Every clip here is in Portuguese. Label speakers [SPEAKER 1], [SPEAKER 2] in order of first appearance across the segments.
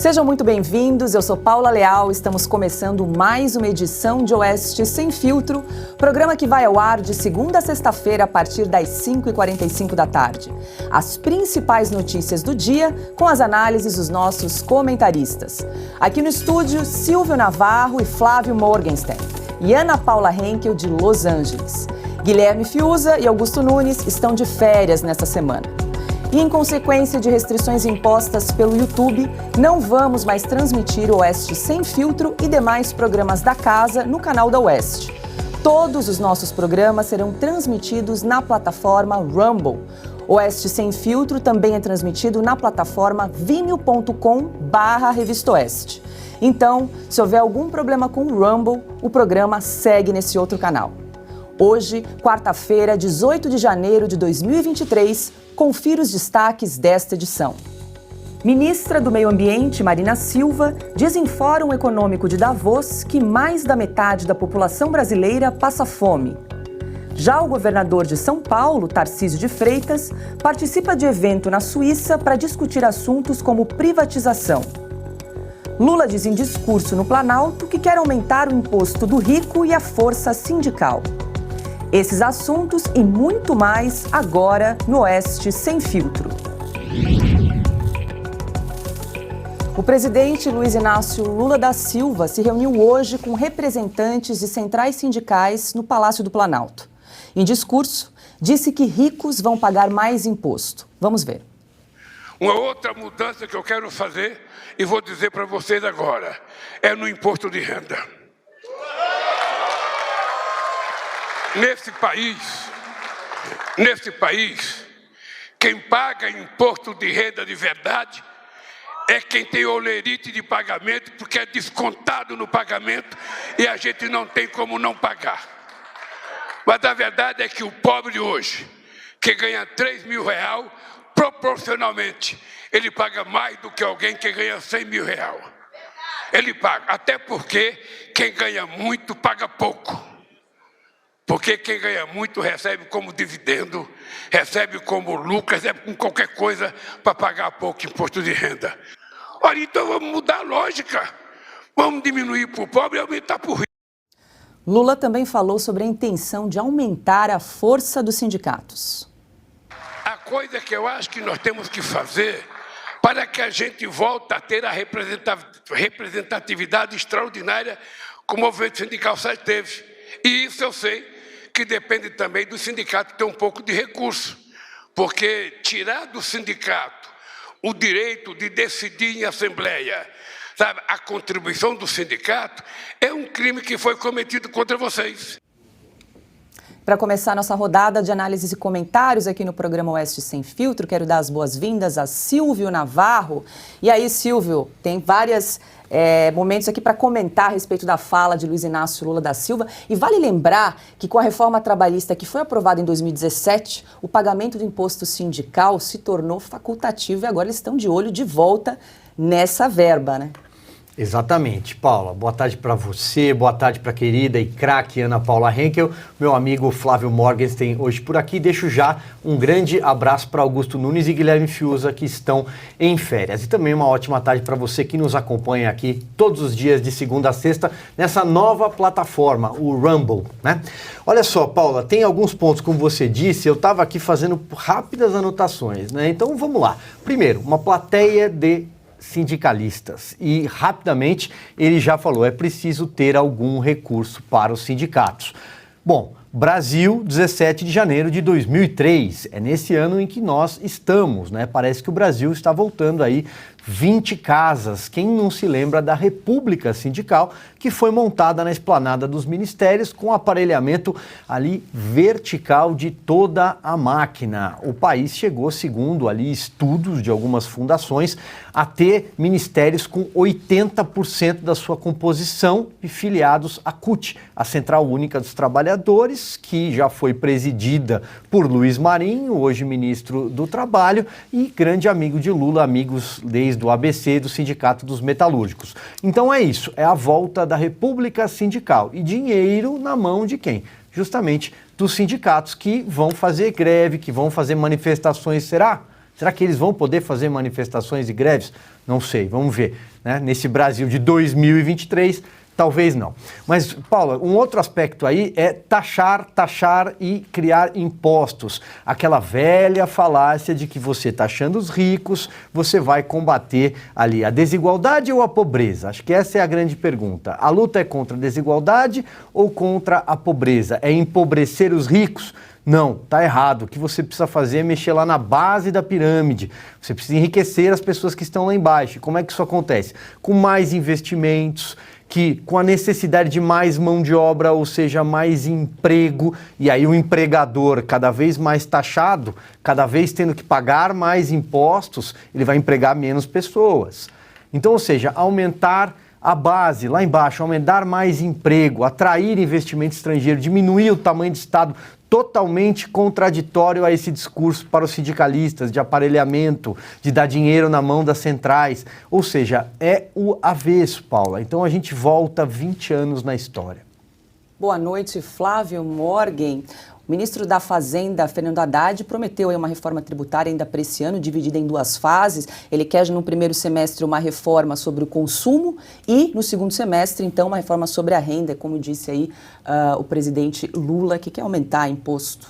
[SPEAKER 1] Sejam muito bem-vindos, eu sou Paula Leal, estamos começando mais uma edição de Oeste Sem Filtro, programa que vai ao ar de segunda a sexta-feira a partir das 5h45 da tarde. As principais notícias do dia com as análises dos nossos comentaristas. Aqui no estúdio, Silvio Navarro e Flávio Morgenstern, e Ana Paula Henkel de Los Angeles. Guilherme Fiuza e Augusto Nunes estão de férias nesta semana. E em consequência de restrições impostas pelo YouTube, não vamos mais transmitir o Oeste Sem Filtro e demais programas da casa no canal da Oeste. Todos os nossos programas serão transmitidos na plataforma Rumble. Oeste Sem Filtro também é transmitido na plataforma vimeo.com/Revista Oeste. Então, se houver algum problema com o Rumble, o programa segue nesse outro canal. Hoje, quarta-feira, 18 de janeiro de 2023, confira os destaques desta edição. Ministra do Meio Ambiente, Marina Silva, diz em Fórum Econômico de Davos que mais da metade da população brasileira passa fome. Já o governador de São Paulo, Tarcísio de Freitas, participa de evento na Suíça para discutir assuntos como privatização. Lula diz em discurso no Planalto que quer aumentar o imposto do rico e a força sindical. Esses assuntos e muito mais agora no Oeste Sem Filtro. O presidente Luiz Inácio Lula da Silva se reuniu hoje com representantes de centrais sindicais no Palácio do Planalto. Em discurso, disse que ricos vão pagar mais imposto. Vamos ver.
[SPEAKER 2] Uma outra mudança que eu quero fazer, e vou dizer para vocês agora, é no imposto de renda. Nesse país, quem paga imposto de renda de verdade é quem tem olerite de pagamento, porque é descontado no pagamento e a gente não tem como não pagar. Mas a verdade é que o pobre hoje, que ganha R$3.000, proporcionalmente, ele paga mais do que alguém que ganha R$100.000. Ele paga, até porque quem ganha muito paga pouco. Porque quem ganha muito recebe como dividendo, recebe como lucro, recebe com qualquer coisa para pagar pouco imposto de renda. Olha, então vamos mudar a lógica. Vamos diminuir para o pobre e aumentar para o rico.
[SPEAKER 1] Lula também falou sobre a intenção de aumentar a força dos sindicatos.
[SPEAKER 2] A coisa que eu acho que nós temos que fazer para que a gente volte a ter a representatividade extraordinária que o movimento sindical sempre teve. E isso eu sei que depende também do sindicato ter um pouco de recurso, porque tirar do sindicato o direito de decidir em assembleia, sabe, a contribuição do sindicato é um crime que foi cometido contra vocês.
[SPEAKER 1] Para começar nossa rodada de análises e comentários aqui no programa Oeste Sem Filtro, quero dar as boas-vindas a Silvio Navarro. E aí, Silvio, tem vários momentos aqui para comentar a respeito da fala de Luiz Inácio Lula da Silva. E vale lembrar que com a reforma trabalhista que foi aprovada em 2017, o pagamento do imposto sindical se tornou facultativo e agora eles estão de olho de volta nessa verba, né?
[SPEAKER 3] Exatamente, Paula. Boa tarde para você, boa tarde para a querida e craque Ana Paula Henkel, meu amigo Flávio Morgenstern hoje por aqui. Deixo já um grande abraço para Augusto Nunes e Guilherme Fiuza, que estão em férias. E também uma ótima tarde para você que nos acompanha aqui todos os dias de segunda a sexta nessa nova plataforma, o Rumble, né? Olha só, Paula, tem alguns pontos, como você disse, eu estava aqui fazendo rápidas anotações, né? Então vamos lá. Primeiro, uma plateia de sindicalistas e rapidamente ele já falou, é preciso ter algum recurso para os sindicatos. Bom, Brasil, 17 de janeiro de 2003, é nesse ano em que nós estamos, né? Parece que o Brasil está voltando aí 20 casas. Quem não se lembra da República Sindical, que foi montada na esplanada dos ministérios com aparelhamento ali vertical de toda a máquina. O país chegou, segundo ali estudos de algumas fundações, a ter ministérios com 80% da sua composição e filiados à CUT, a Central Única dos Trabalhadores, que já foi presidida por Luiz Marinho, hoje ministro do Trabalho e grande amigo de Lula, amigos desde o ABC, do Sindicato dos Metalúrgicos. Então é isso, é a volta da República Sindical e dinheiro na mão de quem? Justamente dos sindicatos que vão fazer greve, que vão fazer manifestações, será? Será que eles vão poder fazer manifestações e greves? Não sei, vamos ver. Né? Nesse Brasil de 2023, talvez não. Mas, Paula, um outro aspecto aí é taxar e criar impostos. Aquela velha falácia de que você taxando os ricos, você vai combater ali a desigualdade ou a pobreza? Acho que essa é a grande pergunta. A luta é contra a desigualdade ou contra a pobreza? É empobrecer os ricos? Não, tá errado. O que você precisa fazer é mexer lá na base da pirâmide. Você precisa enriquecer as pessoas que estão lá embaixo. E como é que isso acontece? Com mais investimentos, com a necessidade de mais mão de obra, ou seja, mais emprego, e aí o empregador cada vez mais taxado, cada vez tendo que pagar mais impostos, ele vai empregar menos pessoas. Então, ou seja, aumentar a base lá embaixo, aumentar mais emprego, atrair investimento estrangeiro, diminuir o tamanho do Estado, totalmente contraditório a esse discurso para os sindicalistas de aparelhamento, de dar dinheiro na mão das centrais. Ou seja, é o avesso, Paula. Então a gente volta 20 anos na história.
[SPEAKER 1] Boa noite, Flávio Morgen. O ministro da Fazenda, Fernando Haddad, prometeu uma reforma tributária ainda para esse ano, dividida em 2 fases. Ele quer, no primeiro semestre, uma reforma sobre o consumo e, no segundo semestre, então, uma reforma sobre a renda, como disse aí o presidente Lula, que quer aumentar imposto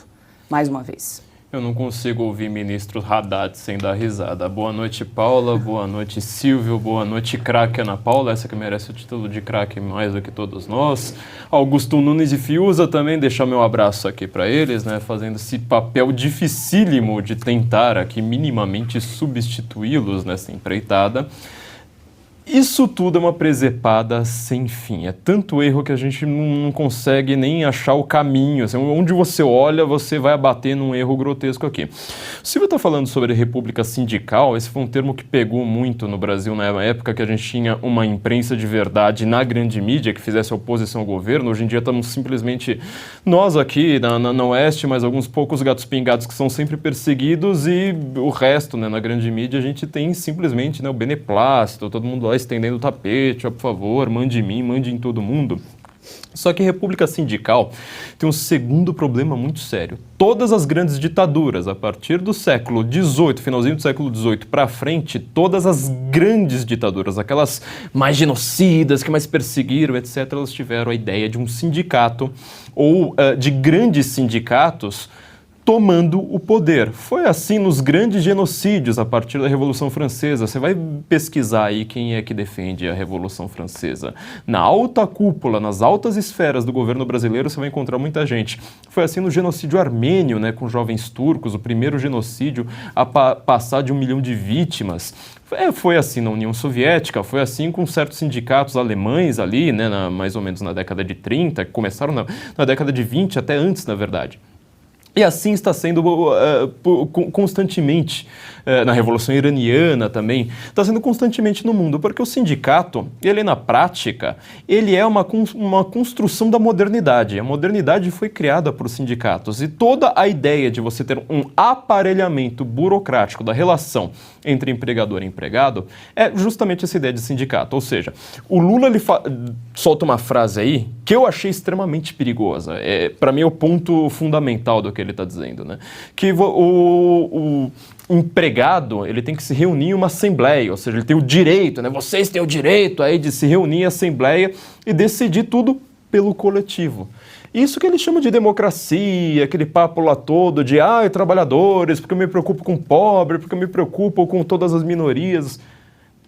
[SPEAKER 1] mais uma vez.
[SPEAKER 4] Eu não consigo ouvir ministro Haddad sem dar risada. Boa noite, Paula. Boa noite, Silvio. Boa noite, craque Ana Paula. Essa que merece o título de craque mais do que todos nós. Augusto Nunes e Fiuza também, deixar meu abraço aqui para eles, né? Fazendo esse papel dificílimo de tentar aqui minimamente substituí-los nessa empreitada. Isso tudo é uma presepada sem fim. É tanto erro que a gente não consegue nem achar o caminho. Assim, onde você olha, você vai abater num erro grotesco aqui. O Silvio está falando sobre república sindical. Esse foi um termo que pegou muito no Brasil na época que a gente tinha uma imprensa de verdade na grande mídia que fizesse oposição ao governo. Hoje em dia estamos simplesmente nós aqui na Oeste, mas alguns poucos gatos pingados que são sempre perseguidos e o resto, né, na grande mídia a gente tem simplesmente, né, o beneplácito, todo mundo lá estendendo o tapete, ó, por favor, mande em mim, mande em todo mundo. Só que a república sindical tem um segundo problema muito sério. Todas as grandes ditaduras, a partir do século XVIII, finalzinho do século XVIII para frente, todas as grandes ditaduras, aquelas mais genocidas, que mais perseguiram, etc., elas tiveram a ideia de um sindicato ou de grandes sindicatos tomando o poder. Foi assim nos grandes genocídios a partir da Revolução Francesa. Você vai pesquisar aí quem é que defende a Revolução Francesa. Na alta cúpula, nas altas esferas do governo brasileiro, você vai encontrar muita gente. Foi assim no genocídio armênio, né, com jovens turcos, o primeiro genocídio a passar de 1 milhão de vítimas. Foi assim na União Soviética, foi assim com certos sindicatos alemães ali, né, mais ou menos na década de 30, que começaram na década de 20, até antes, na verdade. E assim está sendo constantemente, na Revolução Iraniana também, está sendo constantemente no mundo, porque o sindicato, ele na prática, ele é uma construção da modernidade. A modernidade foi criada por sindicatos e toda a ideia de você ter um aparelhamento burocrático da relação entre empregador e empregado é justamente essa ideia de sindicato. Ou seja, o Lula ele solta uma frase aí que eu achei extremamente perigosa. Para mim é o ponto fundamental do que ele está dizendo, né? Que o empregado, ele tem que se reunir em uma assembleia, ou seja, ele tem o direito, né? Vocês têm o direito aí de se reunir em assembleia e decidir tudo pelo coletivo. Isso que ele chama de democracia, aquele papo lá todo de trabalhadores, porque eu me preocupo com o pobre, porque eu me preocupo com todas as minorias.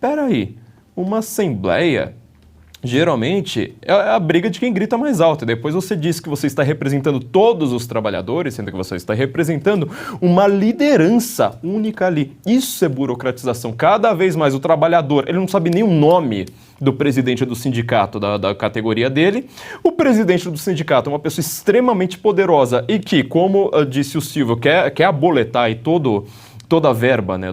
[SPEAKER 4] Peraí, uma assembleia geralmente é a briga de quem grita mais alto. E depois você diz que você está representando todos os trabalhadores, sendo que você está representando uma liderança única ali. Isso é burocratização. Cada vez mais o trabalhador, ele não sabe nem o nome do presidente do sindicato, da categoria dele. O presidente do sindicato é uma pessoa extremamente poderosa e que, como disse o Silvio, quer aboletar aí toda a verba, né,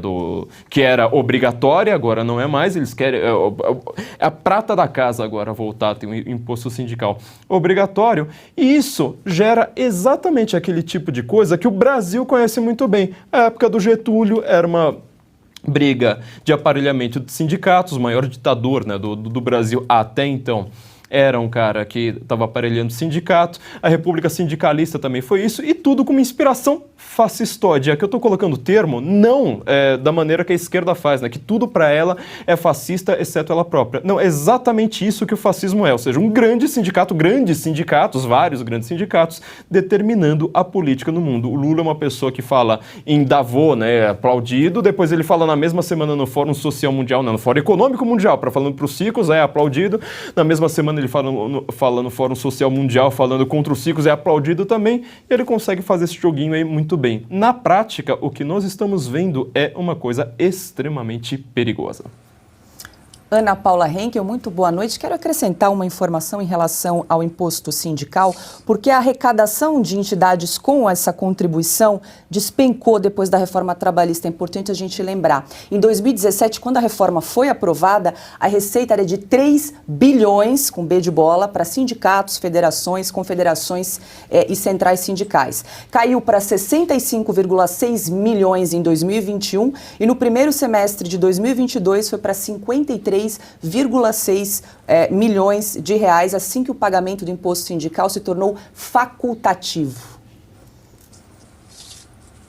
[SPEAKER 4] que era obrigatória, agora não é mais, eles querem, é a prata da casa agora voltar a ter um imposto sindical obrigatório, e isso gera exatamente aquele tipo de coisa que o Brasil conhece muito bem. A época do Getúlio era uma briga de aparelhamento de sindicatos, o maior ditador, né, do Brasil até então. Era um cara que estava aparelhando sindicato, a República Sindicalista também foi isso, e tudo com uma inspiração fascistóide. Aqui eu estou colocando o termo não da maneira que a esquerda faz, né? Que tudo para ela é fascista, exceto ela própria. Não, é exatamente isso que o fascismo é, ou seja, um grande sindicato, grandes sindicatos, vários grandes sindicatos, determinando a política no mundo. O Lula é uma pessoa que fala em Davos, né, aplaudido, depois ele fala na mesma semana no Fórum Social Mundial, não, no Fórum Econômico Mundial, para falando para os ciclos, é aplaudido, na mesma semana ele fala no Fórum Social Mundial, falando contra os ciclos, é aplaudido também, e ele consegue fazer esse joguinho aí muito bem. Na prática, o que nós estamos vendo é uma coisa extremamente perigosa.
[SPEAKER 1] Ana Paula Henkel, muito boa noite. Quero acrescentar uma informação em relação ao imposto sindical, porque a arrecadação de entidades com essa contribuição despencou depois da reforma trabalhista. É importante a gente lembrar. Em 2017, quando a reforma foi aprovada, a receita era de 3 bilhões, com B de bola, para sindicatos, federações, confederações e centrais sindicais. Caiu para 65,6 milhões em 2021 e no primeiro semestre de 2022 foi para 53,6 milhões de reais, assim que o pagamento do imposto sindical se tornou facultativo.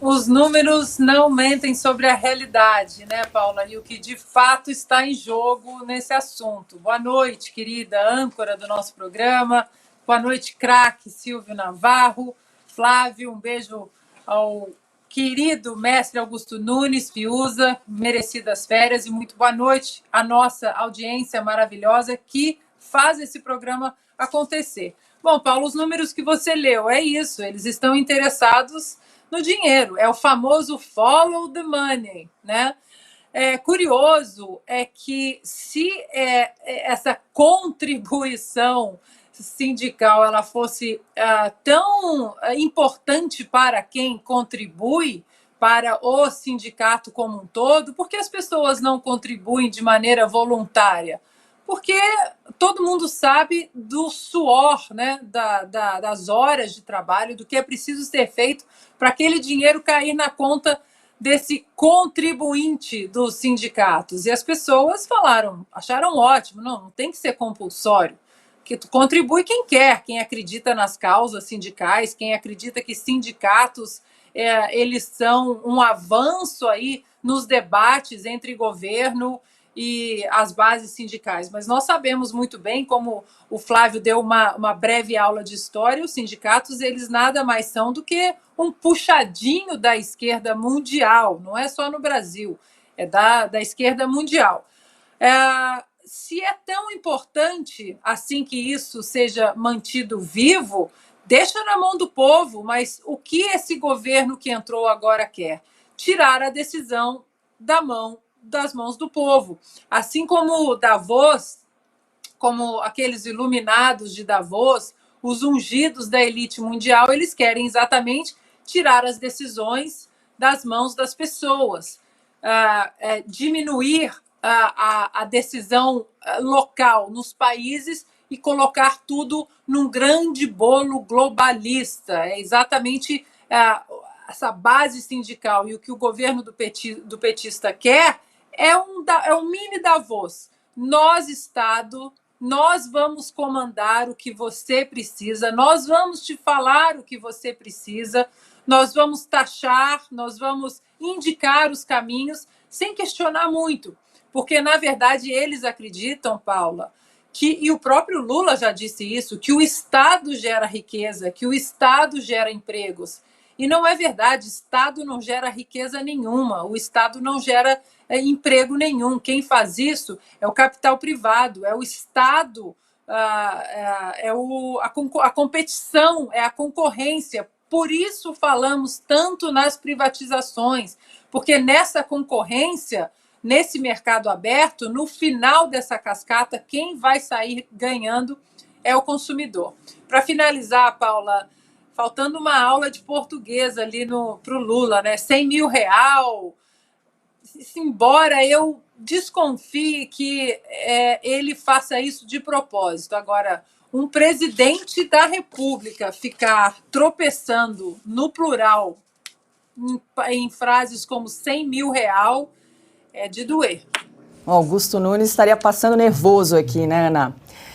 [SPEAKER 5] Os números não mentem sobre a realidade, né, Paula? E o que de fato está em jogo nesse assunto. Boa noite, querida âncora do nosso programa. Boa noite, craque Silvio Navarro. Flávio, um beijo ao querido mestre Augusto Nunes, Fiuza, merecidas férias, e muito boa noite à nossa audiência maravilhosa que faz esse programa acontecer. Bom, Paulo, os números que você leu, é isso, eles estão interessados no dinheiro, é o famoso follow the money, né? Curioso é que se essa contribuição sindical ela fosse tão importante para quem contribui, para o sindicato como um todo, por que as pessoas não contribuem de maneira voluntária? Porque todo mundo sabe do suor, né, das horas de trabalho, do que é preciso ser feito para aquele dinheiro cair na conta desse contribuinte dos sindicatos. E as pessoas acharam ótimo, não tem que ser compulsório. Que contribui quem quer, quem acredita nas causas sindicais, quem acredita que sindicatos eles são um avanço aí nos debates entre governo e as bases sindicais. Mas nós sabemos muito bem, como o Flávio deu uma breve aula de história, os sindicatos eles nada mais são do que um puxadinho da esquerda mundial, não é só no Brasil, é da esquerda mundial. Se é tão importante assim que isso seja mantido vivo, deixa na mão do povo, mas o que esse governo que entrou agora quer? Tirar a decisão das mãos do povo. Assim como Davos, como aqueles iluminados de Davos, os ungidos da elite mundial, eles querem exatamente tirar as decisões das mãos das pessoas, diminuir a decisão local nos países e colocar tudo num grande bolo globalista. É exatamente essa base sindical e o que o governo do petista quer é um mini Davos. Nós, Estado, nós vamos comandar o que você precisa, nós vamos te falar o que você precisa, nós vamos taxar, nós vamos indicar os caminhos sem questionar muito. Porque, na verdade, eles acreditam, Paula, e o próprio Lula já disse isso, que o Estado gera riqueza, que o Estado gera empregos. E não é verdade, o Estado não gera riqueza nenhuma, o Estado não gera emprego nenhum. Quem faz isso é o capital privado, é o Estado, a competição, é a concorrência. Por isso falamos tanto nas privatizações, porque nessa concorrência, nesse mercado aberto, no final dessa cascata, quem vai sair ganhando é o consumidor. Para finalizar, Paula, faltando uma aula de português ali para o Lula, né? 100 mil real, embora eu desconfie que ele faça isso de propósito. Agora, um presidente da República ficar tropeçando no plural em frases como 100 mil real, é de doer.
[SPEAKER 1] O Augusto Nunes estaria passando nervoso aqui, né, Ana?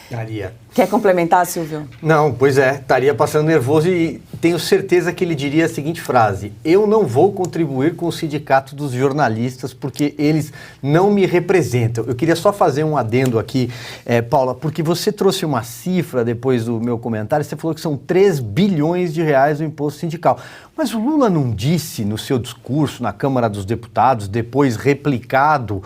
[SPEAKER 3] Daria.
[SPEAKER 1] Quer complementar, Silvio?
[SPEAKER 3] Não, pois é, estaria passando nervoso e tenho certeza que ele diria a seguinte frase: eu não vou contribuir com o sindicato dos jornalistas porque eles não me representam. Eu queria só fazer um adendo aqui, Paula, porque você trouxe uma cifra depois do meu comentário, você falou que são 3 bilhões de reais o imposto sindical. Mas o Lula não disse no seu discurso na Câmara dos Deputados, depois replicado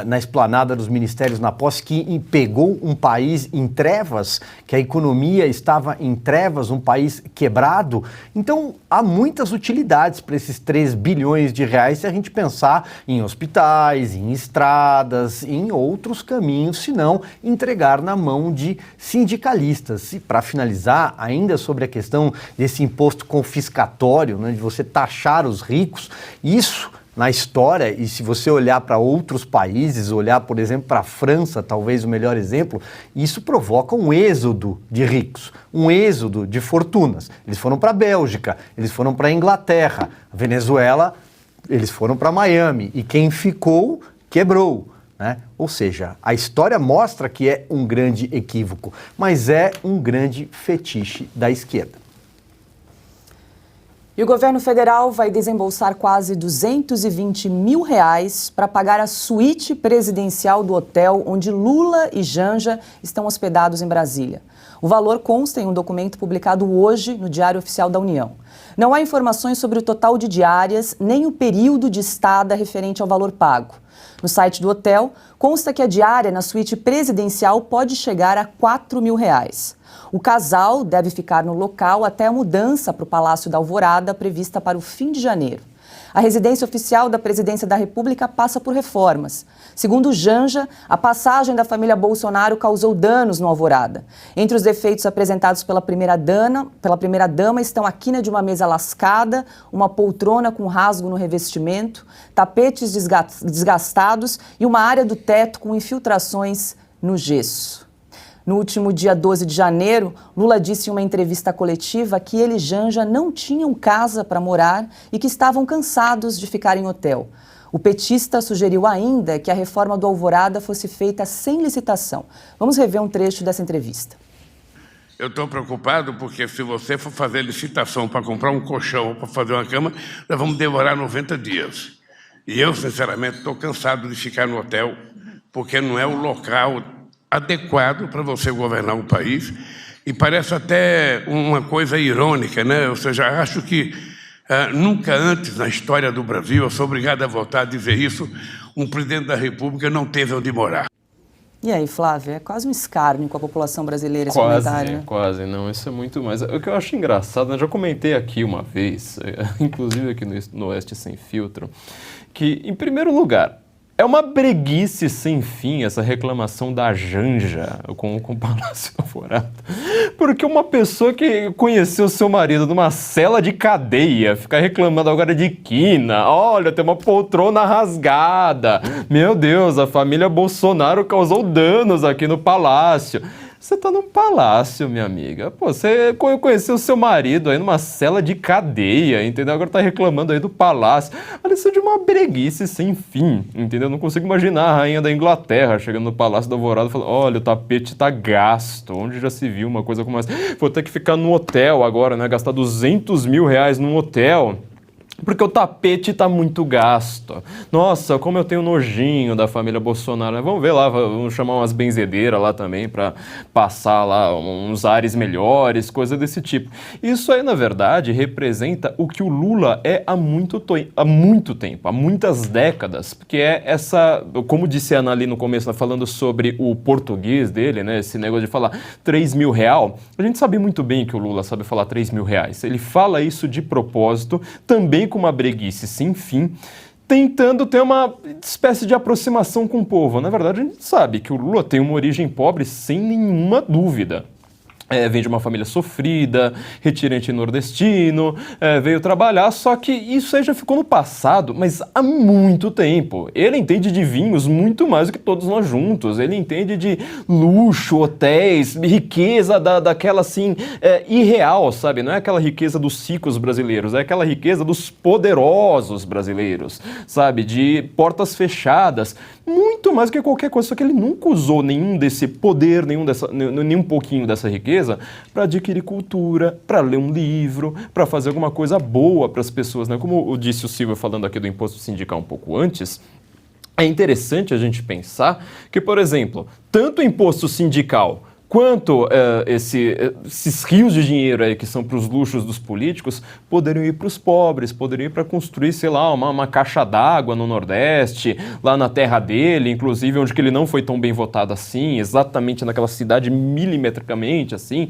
[SPEAKER 3] na esplanada dos ministérios na posse, que pegou um país em trevas, que a economia estava em trevas, um país quebrado? Então, há muitas utilidades para esses 3 bilhões de reais se a gente pensar em hospitais, em estradas, em outros caminhos, se não entregar na mão de sindicalistas. E para finalizar, ainda sobre a questão desse imposto confiscatório, né, de você taxar os ricos, isso na história, e se você olhar para outros países, olhar, por exemplo, para a França, talvez o melhor exemplo, isso provoca um êxodo de ricos, um êxodo de fortunas. Eles foram para a Bélgica, eles foram para a Inglaterra, a Venezuela, eles foram para Miami, e quem ficou, quebrou. Né? Ou seja, a história mostra que é um grande equívoco, mas é um grande fetiche da esquerda.
[SPEAKER 1] E o governo federal vai desembolsar quase R$220 mil para pagar a suíte presidencial do hotel onde Lula e Janja estão hospedados em Brasília. O valor consta em um documento publicado hoje no Diário Oficial da União. Não há informações sobre o total de diárias, nem o período de estada referente ao valor pago. No site do hotel, consta que a diária na suíte presidencial pode chegar a R$4 mil. O casal deve ficar no local até a mudança para o Palácio da Alvorada, prevista para o fim de janeiro. A residência oficial da Presidência da República passa por reformas. Segundo Janja, a passagem da família Bolsonaro causou danos no Alvorada. Entre os defeitos apresentados pela primeira-dama estão a quina de uma mesa lascada, uma poltrona com rasgo no revestimento, tapetes desgastados e uma área do teto com infiltrações no gesso. No último dia 12 de janeiro, Lula disse em uma entrevista coletiva que ele e Janja não tinham casa para morar e que estavam cansados de ficar em hotel. O petista sugeriu ainda que a reforma do Alvorada fosse feita sem licitação. Vamos rever um trecho dessa entrevista.
[SPEAKER 2] Eu estou preocupado porque se você for fazer licitação para comprar um colchão ou para fazer uma cama, nós vamos demorar 90 dias. E eu, sinceramente, estou cansado de ficar no hotel, porque não é o local adequado para você governar um país, e parece até uma coisa irônica, né? Ou seja, acho que nunca antes na história do Brasil, eu sou obrigado a voltar a dizer isso, um presidente da República não teve onde morar.
[SPEAKER 1] E aí, Flávio, é quase um escárnio com a população brasileira esse comentário, né?
[SPEAKER 4] Quase, não, isso é muito mais. O que eu acho engraçado, né? Já comentei aqui uma vez, inclusive aqui no Oeste Sem Filtro, que, em primeiro lugar, é uma breguice sem fim essa reclamação da Janja com o Palácio da Alvorada. Porque uma pessoa que conheceu seu marido numa cela de cadeia fica reclamando agora de quina. Olha, tem uma poltrona rasgada. Meu Deus, a família Bolsonaro causou danos aqui no palácio. Você tá num palácio, minha amiga. Pô, você conheceu seu marido aí numa cela de cadeia, entendeu? Agora tá reclamando aí do palácio. Olha, isso é de uma breguice sem fim, entendeu? Não consigo imaginar a rainha da Inglaterra chegando no Palácio da Alvorada e falando: olha, o tapete tá gasto. Onde já se viu uma coisa como essa? Vou ter que ficar no hotel agora, né? Gastar R$200 mil num hotel. Porque o tapete tá muito gasto. Nossa, como eu tenho nojinho da família Bolsonaro. Vamos ver lá, vamos chamar umas benzedeiras lá também para passar lá uns ares melhores, coisa desse tipo. Isso aí, na verdade, representa o que o Lula é há muito tempo, há muitas décadas. Porque é essa, como disse a Ana ali no começo, falando sobre o português dele, né, esse negócio de falar R$3 mil, a gente sabe muito bem que o Lula sabe falar R$3 mil. Ele fala isso de propósito, também com uma breguice sem fim, tentando ter uma espécie de aproximação com o povo. Na verdade, a gente sabe que o Lula tem uma origem pobre sem nenhuma dúvida. Vem de uma família sofrida, retirante nordestino, veio trabalhar, só que isso aí já ficou no passado, mas há muito tempo. Ele entende de vinhos muito mais do que todos nós juntos, ele entende de luxo, hotéis, riqueza daquela assim, irreal, sabe? Não é aquela riqueza dos ricos brasileiros, é aquela riqueza dos poderosos brasileiros, sabe? De portas fechadas. muito mais do que qualquer coisa, só que ele nunca usou nenhum desse poder, nenhum pouquinho dessa riqueza para adquirir cultura, para ler um livro, para fazer alguma coisa boa para as pessoas, né? Como disse o Silvio falando aqui do imposto sindical um pouco antes, é interessante a gente pensar que, por exemplo, tanto o imposto sindical quanto esses rios de dinheiro aí que são para os luxos dos políticos poderiam ir para os pobres, poderiam ir para construir, sei lá, uma caixa d'água no Nordeste, lá na terra dele, inclusive onde que ele não foi tão bem votado assim, exatamente naquela cidade milimetricamente assim,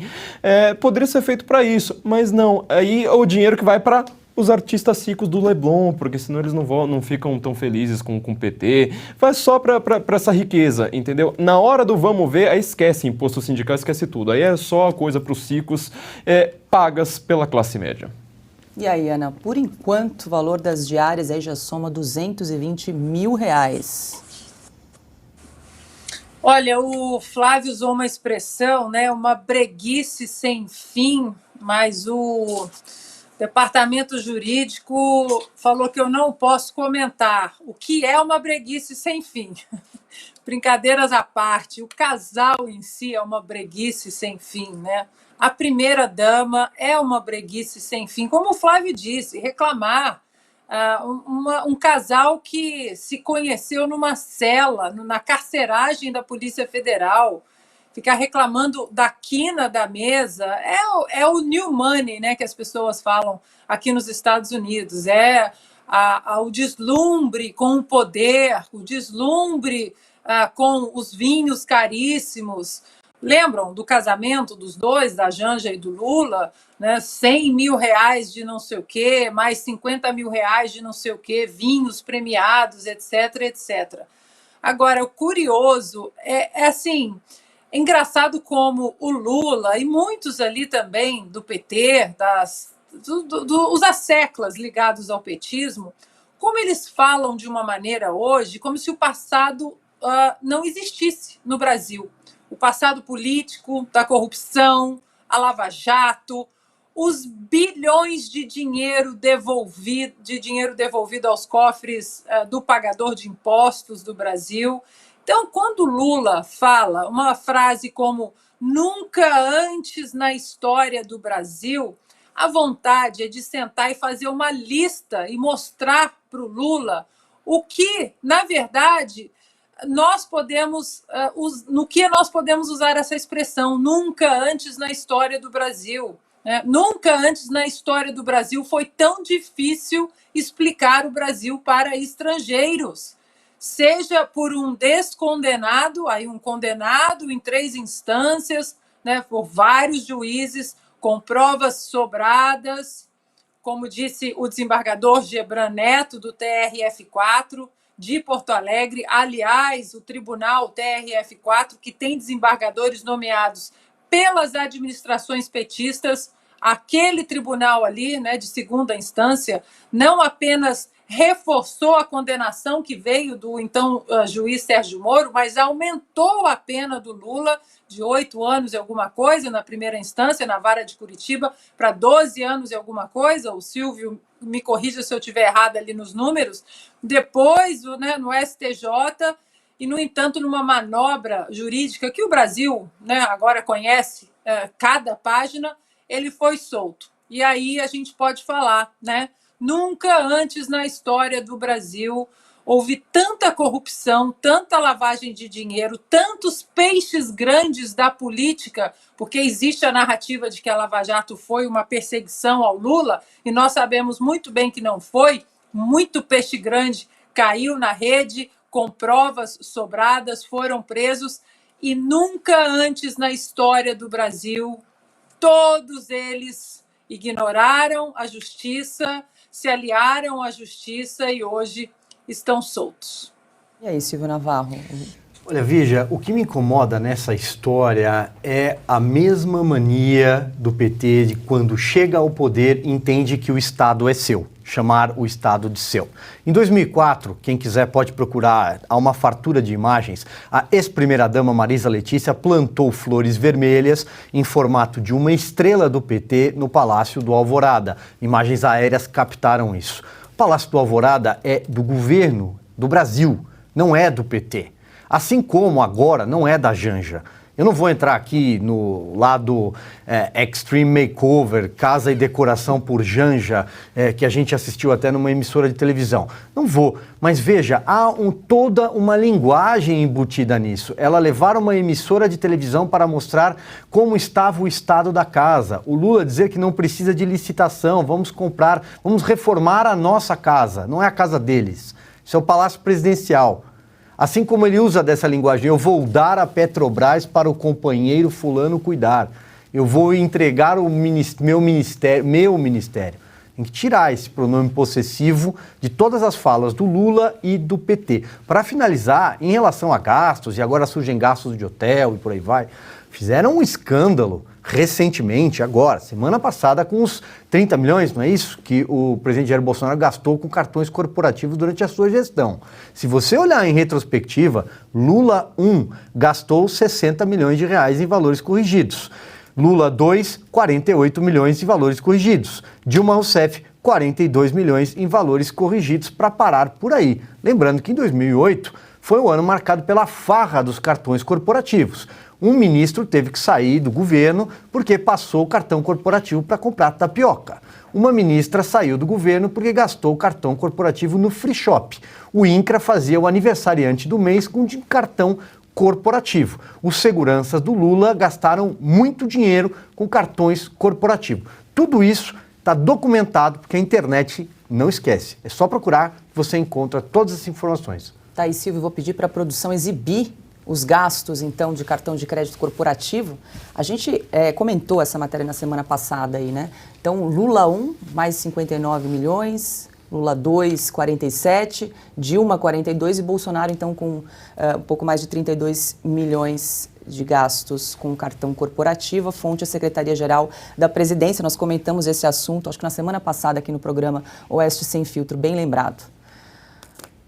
[SPEAKER 4] poderia ser feito para isso, mas não, aí o dinheiro que vai para os artistas ricos do Leblon, porque senão eles não ficam tão felizes com o PT. Vai só para essa riqueza, entendeu? Na hora do vamos ver, aí esquece imposto sindical, esquece tudo. Aí é só coisa para os ricos pagas pela classe média.
[SPEAKER 1] E aí, Ana, por enquanto o valor das diárias aí já soma R$220 mil.
[SPEAKER 5] Olha, o Flávio usou uma expressão, né, uma breguice sem fim, mas o Departamento Jurídico falou que eu não posso comentar o que é uma breguice sem fim. Brincadeiras à parte, o casal em si é uma breguice sem fim, né? A primeira-dama é uma breguice sem fim. Como o Flávio disse, reclamar um casal que se conheceu numa cela, na carceragem da Polícia Federal, ficar reclamando da quina da mesa, é o new money, né, que as pessoas falam aqui nos Estados Unidos. O deslumbre com o poder, o deslumbre com os vinhos caríssimos. Lembram do casamento dos dois, da Janja e do Lula? Né? R$100 mil de não sei o quê, mais R$50 mil de não sei o quê, vinhos premiados, etc, etc. Agora, o curioso é assim... É engraçado como o Lula e muitos ali também do PT, os asseclas ligados ao petismo, como eles falam de uma maneira hoje, como se o passado não existisse no Brasil. O passado político, da corrupção, a Lava Jato, os bilhões de dinheiro devolvido aos cofres do pagador de impostos do Brasil. Então, quando Lula fala uma frase como nunca antes na história do Brasil, a vontade é de sentar e fazer uma lista e mostrar para o Lula o que, na verdade, nós podemos, no que nós podemos usar essa expressão, nunca antes na história do Brasil. Né? Nunca antes na história do Brasil foi tão difícil explicar o Brasil para estrangeiros. Seja por um descondenado, aí um condenado em 3 instâncias, né, por vários juízes, com provas sobradas, como disse o desembargador Gebran Neto, do TRF4, de Porto Alegre. Aliás, o tribunal TRF4, que tem desembargadores nomeados pelas administrações petistas, aquele tribunal ali, né, de segunda instância, não apenas reforçou a condenação que veio do então juiz Sérgio Moro, mas aumentou a pena do Lula de 8 anos e alguma coisa na primeira instância, na vara de Curitiba, para 12 anos e alguma coisa. O Silvio me corrija se eu estiver errado ali nos números. Depois, né, no STJ, e, no entanto, numa manobra jurídica que o Brasil, né, agora conhece cada página, ele foi solto. E aí a gente pode falar, né? Nunca antes na história do Brasil houve tanta corrupção, tanta lavagem de dinheiro, tantos peixes grandes da política, porque existe a narrativa de que a Lava Jato foi uma perseguição ao Lula, e nós sabemos muito bem que não foi. Muito peixe grande caiu na rede, com provas sobradas, foram presos, e nunca antes na história do Brasil, todos eles ignoraram a justiça, se aliaram à justiça e hoje estão soltos.
[SPEAKER 1] E aí, Silvio Navarro?
[SPEAKER 3] Olha, veja, o que me incomoda nessa história é a mesma mania do PT de quando chega ao poder entende que o Estado é seu, chamar o Estado de seu. Em 2004, quem quiser pode procurar, há uma fartura de imagens, a ex-primeira-dama Marisa Letícia plantou flores vermelhas em formato de uma estrela do PT no Palácio do Alvorada. Imagens aéreas captaram isso. O Palácio do Alvorada é do governo do Brasil. não é do PT. Assim como agora não é da Janja. Eu não vou entrar aqui no lado Extreme Makeover, Casa e Decoração por Janja, que a gente assistiu até numa emissora de televisão. Não vou, mas veja, há toda uma linguagem embutida nisso. Ela levar uma emissora de televisão para mostrar como estava o estado da casa. O Lula dizer que não precisa de licitação, vamos comprar, vamos reformar a nossa casa. Não é a casa deles, isso é o Palácio Presidencial. Assim como ele usa dessa linguagem, eu vou dar a Petrobras para o companheiro fulano cuidar. Eu vou entregar o meu ministério. Tem que tirar esse pronome possessivo de todas as falas do Lula e do PT. Para finalizar, em relação a gastos, e agora surgem gastos de hotel e por aí vai, fizeram um escândalo recentemente, agora, semana passada, com os 30 milhões, não é isso? Que o presidente Jair Bolsonaro gastou com cartões corporativos durante a sua gestão. Se você olhar em retrospectiva, Lula 1 gastou 60 milhões de reais em valores corrigidos. Lula 2, 48 milhões em valores corrigidos. Dilma Rousseff, 42 milhões em valores corrigidos para parar por aí. Lembrando que em 2008 foi o ano marcado pela farra dos cartões corporativos. Um ministro teve que sair do governo porque passou o cartão corporativo para comprar tapioca. Uma ministra saiu do governo porque gastou o cartão corporativo no free shop. O INCRA fazia o aniversariante do mês com cartão corporativo. Os seguranças do Lula gastaram muito dinheiro com cartões corporativos. Tudo isso está documentado porque a internet não esquece. É só procurar que você encontra todas as informações.
[SPEAKER 1] Tá aí, Silvio, vou pedir para a produção exibir os gastos, então, de cartão de crédito corporativo. A gente comentou essa matéria na semana passada aí, né? Então, Lula 1, mais 59 milhões, Lula 2, 47, Dilma 42 e Bolsonaro, então, com um pouco mais de 32 milhões de gastos com cartão corporativo. A fonte é a Secretaria-Geral da Presidência. Nós comentamos esse assunto, acho que na semana passada aqui no programa Oeste Sem Filtro, bem lembrado.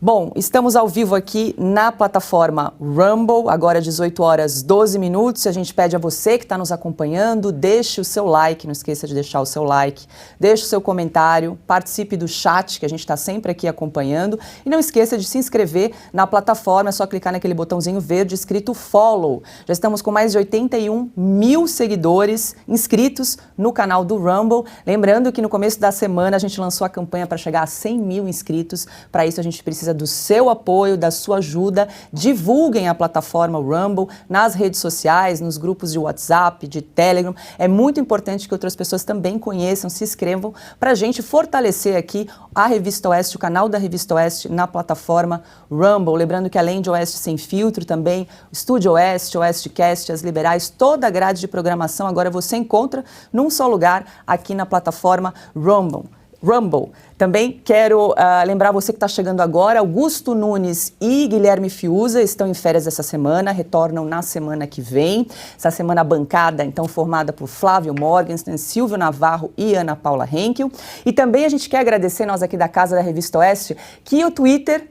[SPEAKER 1] Bom, estamos ao vivo aqui na plataforma Rumble, agora 18 horas 12 minutos. A gente pede a você que está nos acompanhando, deixe o seu like, não esqueça de deixar o seu like, deixe o seu comentário, participe do chat, que a gente está sempre aqui acompanhando. E não esqueça de se inscrever na plataforma, é só clicar naquele botãozinho verde escrito Follow. Já estamos com mais de 81 mil seguidores inscritos no canal do Rumble. Lembrando que no começo da semana a gente lançou a campanha para chegar a 100 mil inscritos. Para isso a gente precisa do seu apoio, da sua ajuda. Divulguem a plataforma Rumble nas redes sociais, nos grupos de WhatsApp, de Telegram. É muito importante que outras pessoas também conheçam, se inscrevam, para a gente fortalecer aqui a Revista Oeste, o canal da Revista Oeste na plataforma Rumble. Lembrando que além de Oeste Sem Filtro, também o Estúdio Oeste, Oestecast, As Liberais, toda a grade de programação agora você encontra num só lugar aqui na plataforma Rumble. Também quero lembrar você que está chegando agora, Augusto Nunes e Guilherme Fiuza estão em férias essa semana, retornam na semana que vem. Essa semana a bancada, então, formada por Flávio Morgenstern, Silvio Navarro e Ana Paula Henkel. E também a gente quer agradecer, nós aqui da Casa da Revista Oeste, que o Twitter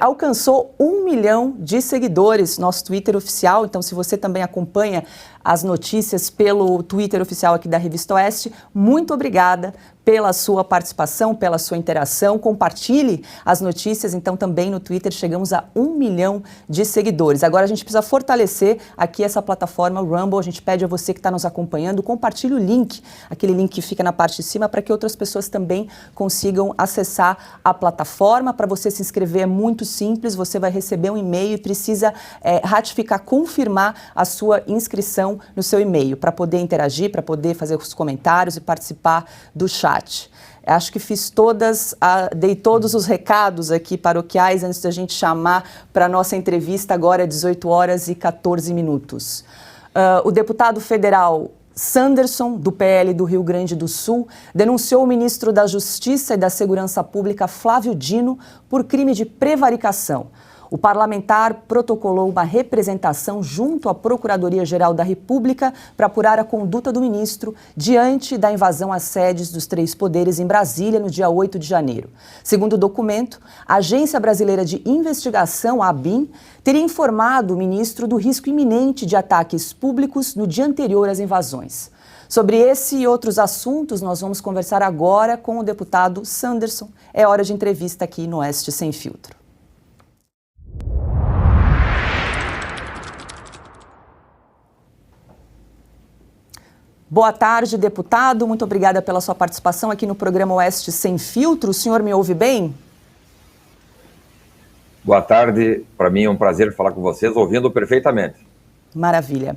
[SPEAKER 1] alcançou 1 milhão de seguidores, nosso Twitter oficial. Então, se você também acompanha as notícias pelo Twitter oficial aqui da Revista Oeste, muito obrigada pela sua participação, pela sua interação. Compartilhe as notícias, então também no Twitter chegamos a 1 milhão de seguidores. Agora a gente precisa fortalecer aqui essa plataforma Rumble. A gente pede a você que está nos acompanhando, compartilhe o link, aquele link que fica na parte de cima, para que outras pessoas também consigam acessar a plataforma. Para você se inscrever é muito simples, você vai receber um e-mail e precisa ratificar, confirmar a sua inscrição no seu e-mail, para poder interagir, para poder fazer os comentários e participar do chat. Acho que dei todos os recados aqui paroquiais antes da gente chamar para a nossa entrevista agora, 18 horas e 14 minutos. O deputado federal Sanderson, do PL do Rio Grande do Sul, denunciou o ministro da Justiça e da Segurança Pública, Flávio Dino, por crime de prevaricação. O parlamentar protocolou uma representação junto à Procuradoria-Geral da República para apurar a conduta do ministro diante da invasão às sedes dos 3 poderes em Brasília no dia 8 de janeiro. Segundo o documento, a Agência Brasileira de Investigação, a ABIN, teria informado o ministro do risco iminente de ataques públicos no dia anterior às invasões. Sobre esse e outros assuntos, nós vamos conversar agora com o deputado Sanderson. É hora de entrevista aqui no Oeste Sem Filtro. Boa tarde, deputado. Muito obrigada pela sua participação aqui no programa Oeste Sem Filtro. O senhor me ouve bem?
[SPEAKER 6] Boa tarde. Para mim é um prazer falar com vocês, ouvindo perfeitamente.
[SPEAKER 1] Maravilha.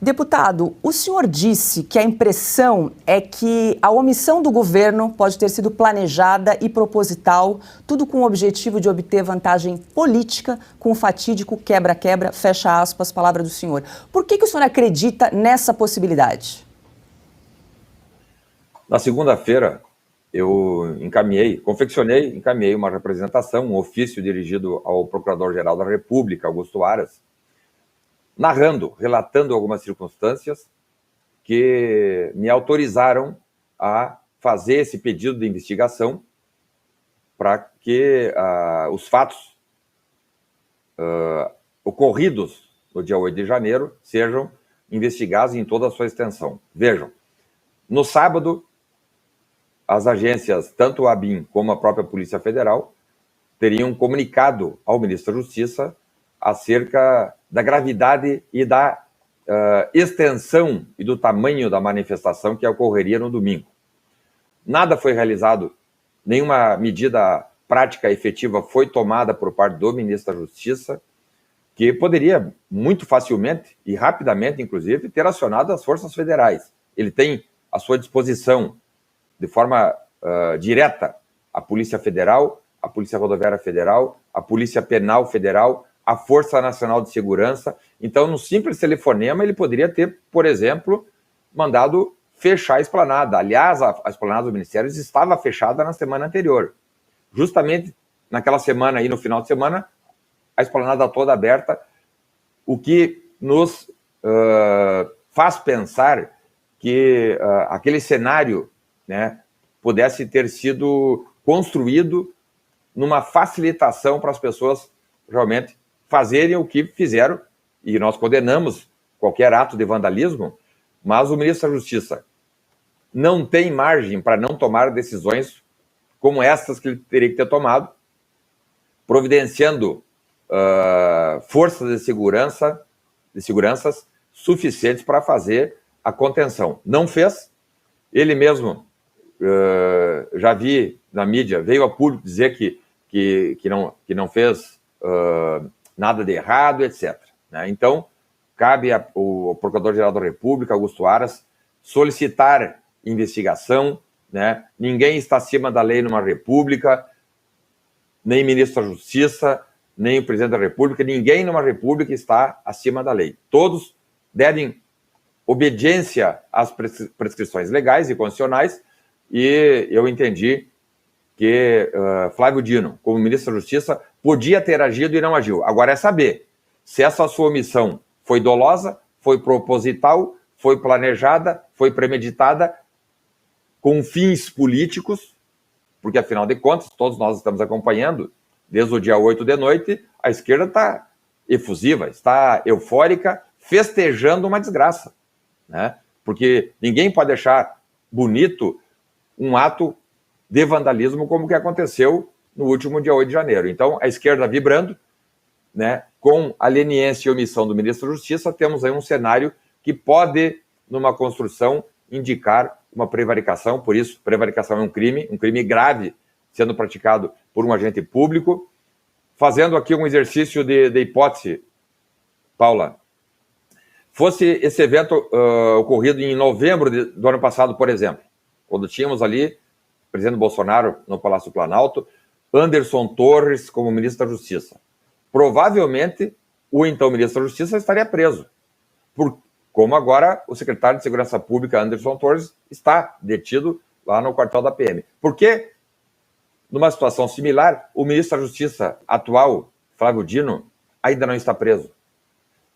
[SPEAKER 1] Deputado, o senhor disse que a impressão é que a omissão do governo pode ter sido planejada e proposital, tudo com o objetivo de obter vantagem política com o fatídico quebra-quebra, fecha aspas, palavra do senhor. Por que o senhor acredita nessa possibilidade?
[SPEAKER 6] Na segunda-feira, eu encaminhei uma representação, um ofício dirigido ao Procurador-Geral da República, Augusto Aras, relatando algumas circunstâncias que me autorizaram a fazer esse pedido de investigação para que os fatos ocorridos no dia 8 de janeiro sejam investigados em toda a sua extensão. Vejam, no sábado, as agências, tanto a ABIN como a própria Polícia Federal, teriam comunicado ao Ministro da Justiça acerca da gravidade e da extensão e do tamanho da manifestação que ocorreria no domingo. Nada foi realizado, nenhuma medida prática efetiva foi tomada por parte do Ministro da Justiça, que poderia muito facilmente e rapidamente, inclusive, ter acionado as forças federais. Ele tem à sua disposição, de forma direta, a Polícia Federal, a Polícia Rodoviária Federal, a Polícia Penal Federal, a Força Nacional de Segurança. Então, no simples telefonema, ele poderia ter, por exemplo, mandado fechar a esplanada. Aliás, a esplanada dos ministérios estava fechada na semana anterior. Justamente naquela semana e no final de semana, a esplanada toda aberta, o que nos faz pensar que aquele cenário, né, pudesse ter sido construído numa facilitação para as pessoas realmente fazerem o que fizeram, e nós condenamos qualquer ato de vandalismo, mas o ministro da Justiça não tem margem para não tomar decisões como essas que ele teria que ter tomado, providenciando forças de seguranças suficientes para fazer a contenção. Não fez. Ele mesmo, já vi na mídia, veio a público dizer que não fez nada de errado, etc. Né? Então, cabe ao Procurador-Geral da República, Augusto Aras, solicitar investigação, né? Ninguém está acima da lei numa república, nem ministro da Justiça, nem o presidente da República, ninguém numa república está acima da lei. Todos devem obediência às prescrições legais e constitucionais, e eu entendi que Flávio Dino, como ministro da Justiça, podia ter agido e não agiu. Agora é saber se essa sua omissão foi dolosa, foi proposital, foi planejada, foi premeditada, com fins políticos, porque, afinal de contas, todos nós estamos acompanhando, desde o dia 8 de noite, a esquerda está efusiva, está eufórica, festejando uma desgraça, né? Porque ninguém pode deixar bonito um ato de vandalismo como o que aconteceu no último dia 8 de janeiro. Então, a esquerda vibrando, né, com a leniência e omissão do ministro da Justiça, temos aí um cenário que pode, numa construção, indicar uma prevaricação. Por isso, prevaricação é um crime grave, sendo praticado por um agente público. Fazendo aqui um exercício de hipótese, Paula, fosse esse evento ocorrido em novembro do ano passado, por exemplo, quando tínhamos ali o presidente Bolsonaro no Palácio Planalto, Anderson Torres como ministro da Justiça. Provavelmente, o então ministro da Justiça estaria preso, como agora o secretário de Segurança Pública, Anderson Torres, está detido lá no quartel da PM. Por que, numa situação similar, o ministro da Justiça atual, Flávio Dino, ainda não está preso?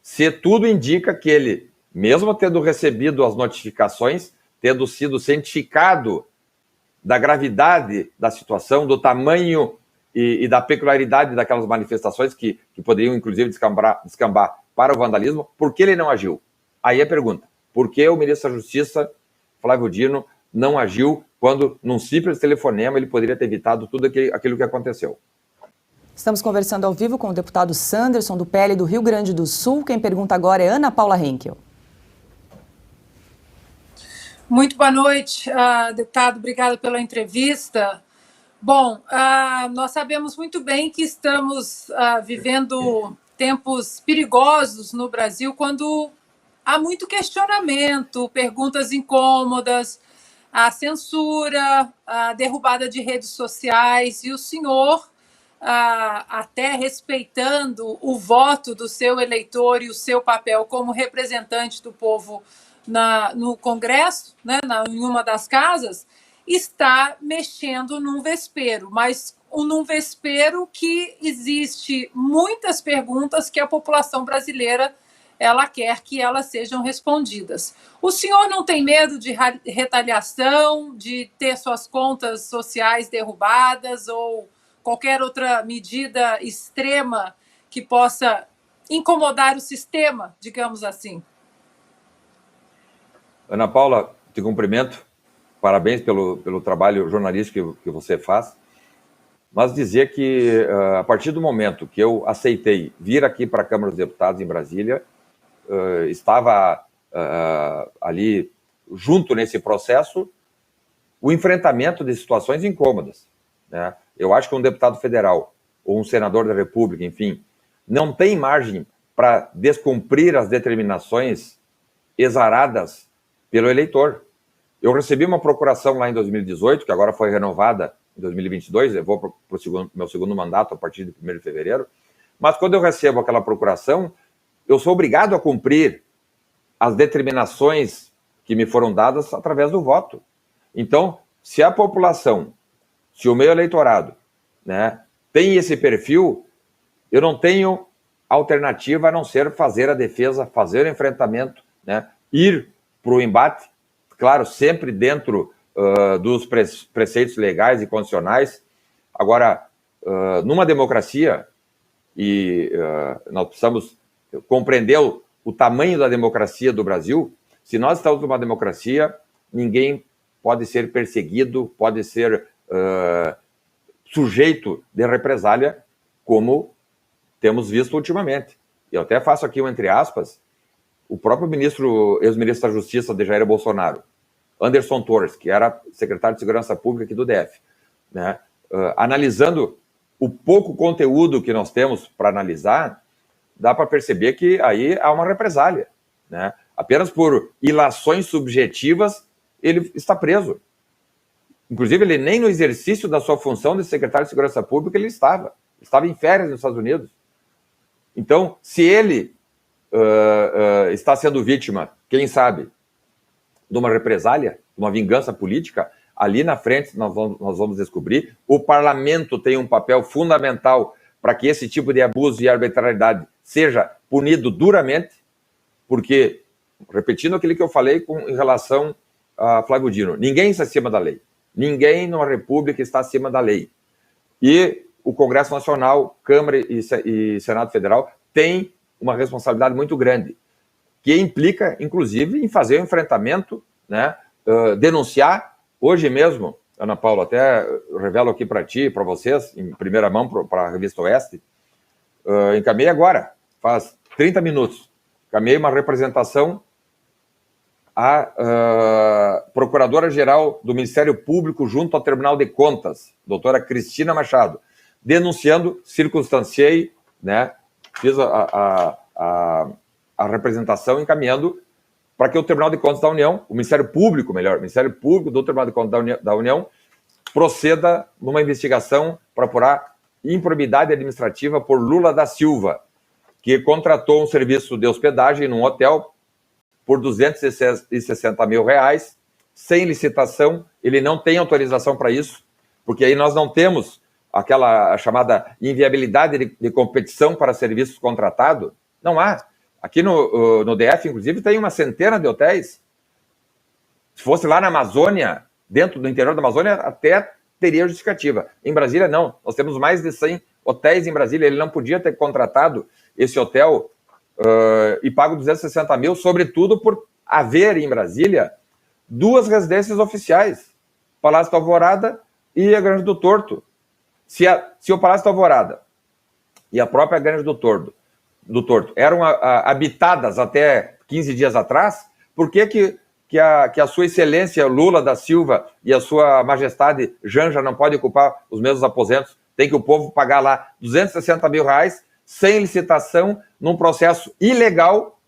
[SPEAKER 6] Se tudo indica que ele, mesmo tendo recebido as notificações, tendo sido cientificado da gravidade da situação, do tamanho e da peculiaridade daquelas manifestações que poderiam, inclusive, descambar para o vandalismo, por que ele não agiu? Aí a pergunta, por que o ministro da Justiça, Flávio Dino, não agiu quando, num simples telefonema, ele poderia ter evitado tudo aquilo que aconteceu?
[SPEAKER 1] Estamos conversando ao vivo com o deputado Sanderson, do PL do Rio Grande do Sul. Quem pergunta agora é Ana Paula Henkel.
[SPEAKER 5] Muito boa noite, deputado. Obrigada pela entrevista. Bom, nós sabemos muito bem que estamos vivendo tempos perigosos no Brasil, quando há muito questionamento, perguntas incômodas, a censura, a derrubada de redes sociais, e o senhor, até respeitando o voto do seu eleitor e o seu papel como representante do povo no Congresso, né, em uma das casas, está mexendo num vespeiro, mas num vespeiro que existe muitas perguntas que a população brasileira ela quer que elas sejam respondidas. O senhor não tem medo de retaliação, de ter suas contas sociais derrubadas ou qualquer outra medida extrema que possa incomodar o sistema, digamos assim?
[SPEAKER 6] Ana Paula, te cumprimento. Parabéns pelo trabalho jornalístico que você faz. Mas dizer que, a partir do momento que eu aceitei vir aqui para a Câmara dos Deputados em Brasília, estava ali junto nesse processo o enfrentamento de situações incômodas, né? Eu acho que um deputado federal ou um senador da República, enfim, não tem margem para descumprir as determinações exaradas pelo eleitor. Eu recebi uma procuração lá em 2018, que agora foi renovada em 2022, eu vou para o meu segundo mandato a partir de 1º de fevereiro, mas quando eu recebo aquela procuração, eu sou obrigado a cumprir as determinações que me foram dadas através do voto. Então, se a população, se o meu eleitorado, né, tem esse perfil, eu não tenho alternativa a não ser fazer a defesa, fazer o enfrentamento, né, ir para o embate, claro, sempre dentro dos preceitos legais e constitucionais. Agora, numa democracia, e nós precisamos compreender o tamanho da democracia do Brasil, se nós estamos numa democracia, ninguém pode ser perseguido, pode ser sujeito de represália, como temos visto ultimamente. Eu até faço aqui um entre aspas, o próprio ex-ministro da Justiça de Jair Bolsonaro, Anderson Torres, que era secretário de Segurança Pública aqui do DF, né, analisando o pouco conteúdo que nós temos para analisar, dá para perceber que aí há uma represália, né? Apenas por ilações subjetivas ele está preso. Inclusive, ele nem no exercício da sua função de secretário de Segurança Pública ele estava em férias nos Estados Unidos. Então, se ele está sendo vítima, quem sabe, de uma represália, de uma vingança política, ali na frente nós vamos descobrir. O parlamento tem um papel fundamental para que esse tipo de abuso e arbitrariedade seja punido duramente, porque, repetindo aquilo que eu falei em relação a Flávio Dino, ninguém está acima da lei. Ninguém numa república está acima da lei. E o Congresso Nacional, Câmara e Senado Federal têm uma responsabilidade muito grande, que implica, inclusive, em fazer o enfrentamento, né, denunciar. Hoje mesmo, Ana Paula, até revelo aqui para ti, para vocês, em primeira mão, para a Revista Oeste, encaminhei agora, faz 30 minutos, encaminhei uma representação à Procuradora-Geral do Ministério Público junto ao Tribunal de Contas, doutora Cristina Machado, denunciando, circunstanciei, né, fiz a representação encaminhando para que o Tribunal de Contas da União, o Ministério Público do Tribunal de Contas da União, proceda numa investigação para apurar improbidade administrativa por Lula da Silva, que contratou um serviço de hospedagem num hotel por R$260 mil, sem licitação. Ele não tem autorização para isso, porque aí nós não temos aquela chamada inviabilidade de competição para serviços contratados. Não há. Aqui no DF, inclusive, tem uma centena de hotéis. Se fosse lá na Amazônia, dentro do interior da Amazônia, até teria justificativa. Em Brasília, não. Nós temos mais de 100 hotéis em Brasília. Ele não podia ter contratado esse hotel e pago 260 mil, sobretudo por haver em Brasília 2 residências oficiais, Palácio da Alvorada e a Grande do Torto. Se o Palácio da Alvorada e a própria Grande do Torto eram habitadas até 15 dias atrás, por que que a sua excelência Lula da Silva e a sua majestade Janja não podem ocupar os mesmos aposentos, tem que o povo pagar lá R$260 mil sem licitação, num processo ilegal,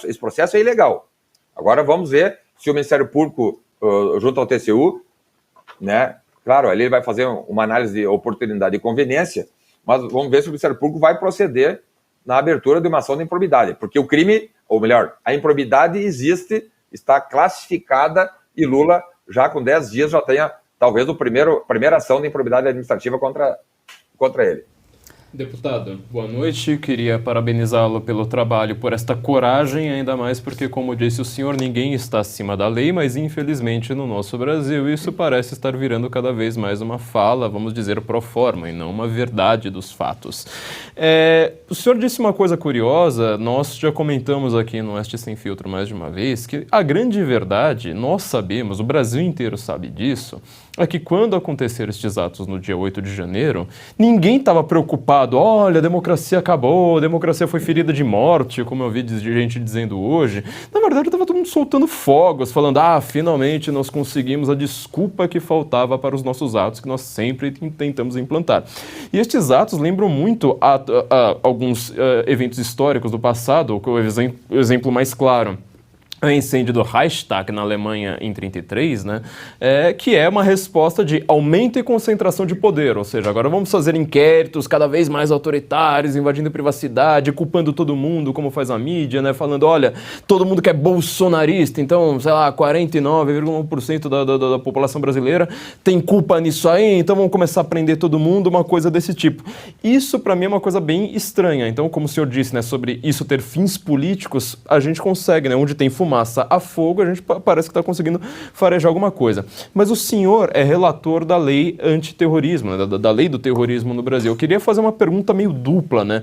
[SPEAKER 6] esse processo é ilegal. Agora vamos ver se o Ministério Público, junto ao TCU, né, claro, ali ele vai fazer uma análise de oportunidade e conveniência, mas vamos ver se o Ministério Público vai proceder na abertura de uma ação de improbidade, porque o crime, ou melhor, a improbidade existe, está classificada, e Lula, já com 10 dias, já tenha, talvez, a primeira ação de improbidade administrativa contra ele.
[SPEAKER 4] Deputado, boa noite. Queria parabenizá-lo pelo trabalho, por esta coragem, ainda mais porque, como disse o senhor, ninguém está acima da lei, mas infelizmente no nosso Brasil isso parece estar virando cada vez mais uma fala, vamos dizer, pro forma, e não uma verdade dos fatos. O senhor disse uma coisa curiosa, nós já comentamos aqui no Oeste Sem Filtro mais de uma vez, que a grande verdade, nós sabemos, o Brasil inteiro sabe disso, é que quando aconteceram estes atos no dia 8 de janeiro, ninguém estava preocupado, olha, a democracia acabou, a democracia foi ferida de morte, como eu vi de gente dizendo hoje. Na verdade, estava todo mundo soltando fogos, falando, finalmente nós conseguimos a desculpa que faltava para os nossos atos, que nós sempre tentamos implantar. E estes atos lembram muito a alguns eventos históricos do passado, o exemplo mais claro, o incêndio do Reichstag na Alemanha em 1933, né, que é uma resposta de aumento e concentração de poder, ou seja, agora vamos fazer inquéritos cada vez mais autoritários, invadindo privacidade, culpando todo mundo, como faz a mídia, né, falando, olha, todo mundo que é bolsonarista, então, sei lá, 49,1% da população brasileira tem culpa nisso aí, então vamos começar a prender todo mundo, uma coisa desse tipo. Isso, para mim, é uma coisa bem estranha. Então, como o senhor disse, né, sobre isso ter fins políticos, a gente consegue, né, onde tem fumaça a fogo, a gente parece que está conseguindo farejar alguma coisa. Mas o senhor é relator da lei antiterrorismo, né, da lei do terrorismo no Brasil. Eu queria fazer uma pergunta meio dupla, né?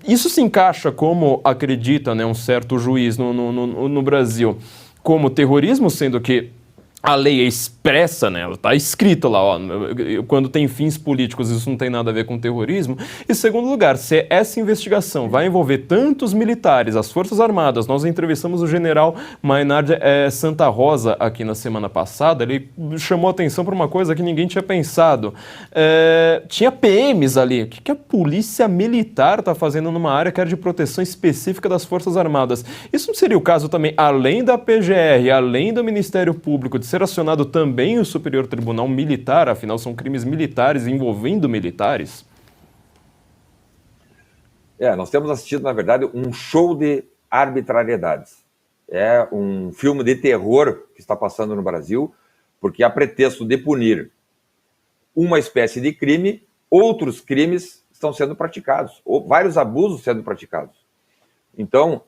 [SPEAKER 4] Isso se encaixa, como acredita, né, um certo juiz no Brasil, como terrorismo, sendo que a lei é expressa, né? Ela está escrita lá, ó, quando tem fins políticos, isso não tem nada a ver com terrorismo. E, segundo lugar, se essa investigação vai envolver tantos militares, as Forças Armadas, nós entrevistamos o general Maynard Santa Rosa aqui na semana passada, ele chamou atenção para uma coisa que ninguém tinha pensado. Tinha PMs ali. O que a polícia militar está fazendo numa área que era de proteção específica das Forças Armadas? Isso não seria o caso também, além da PGR, além do Ministério Público, de ser acionado também o Superior Tribunal Militar, afinal são crimes militares envolvendo militares?
[SPEAKER 6] Nós temos assistido, na verdade, um show de arbitrariedades. É um filme de terror que está passando no Brasil, porque a pretexto de punir uma espécie de crime, outros crimes estão sendo praticados, ou vários abusos sendo praticados. Então,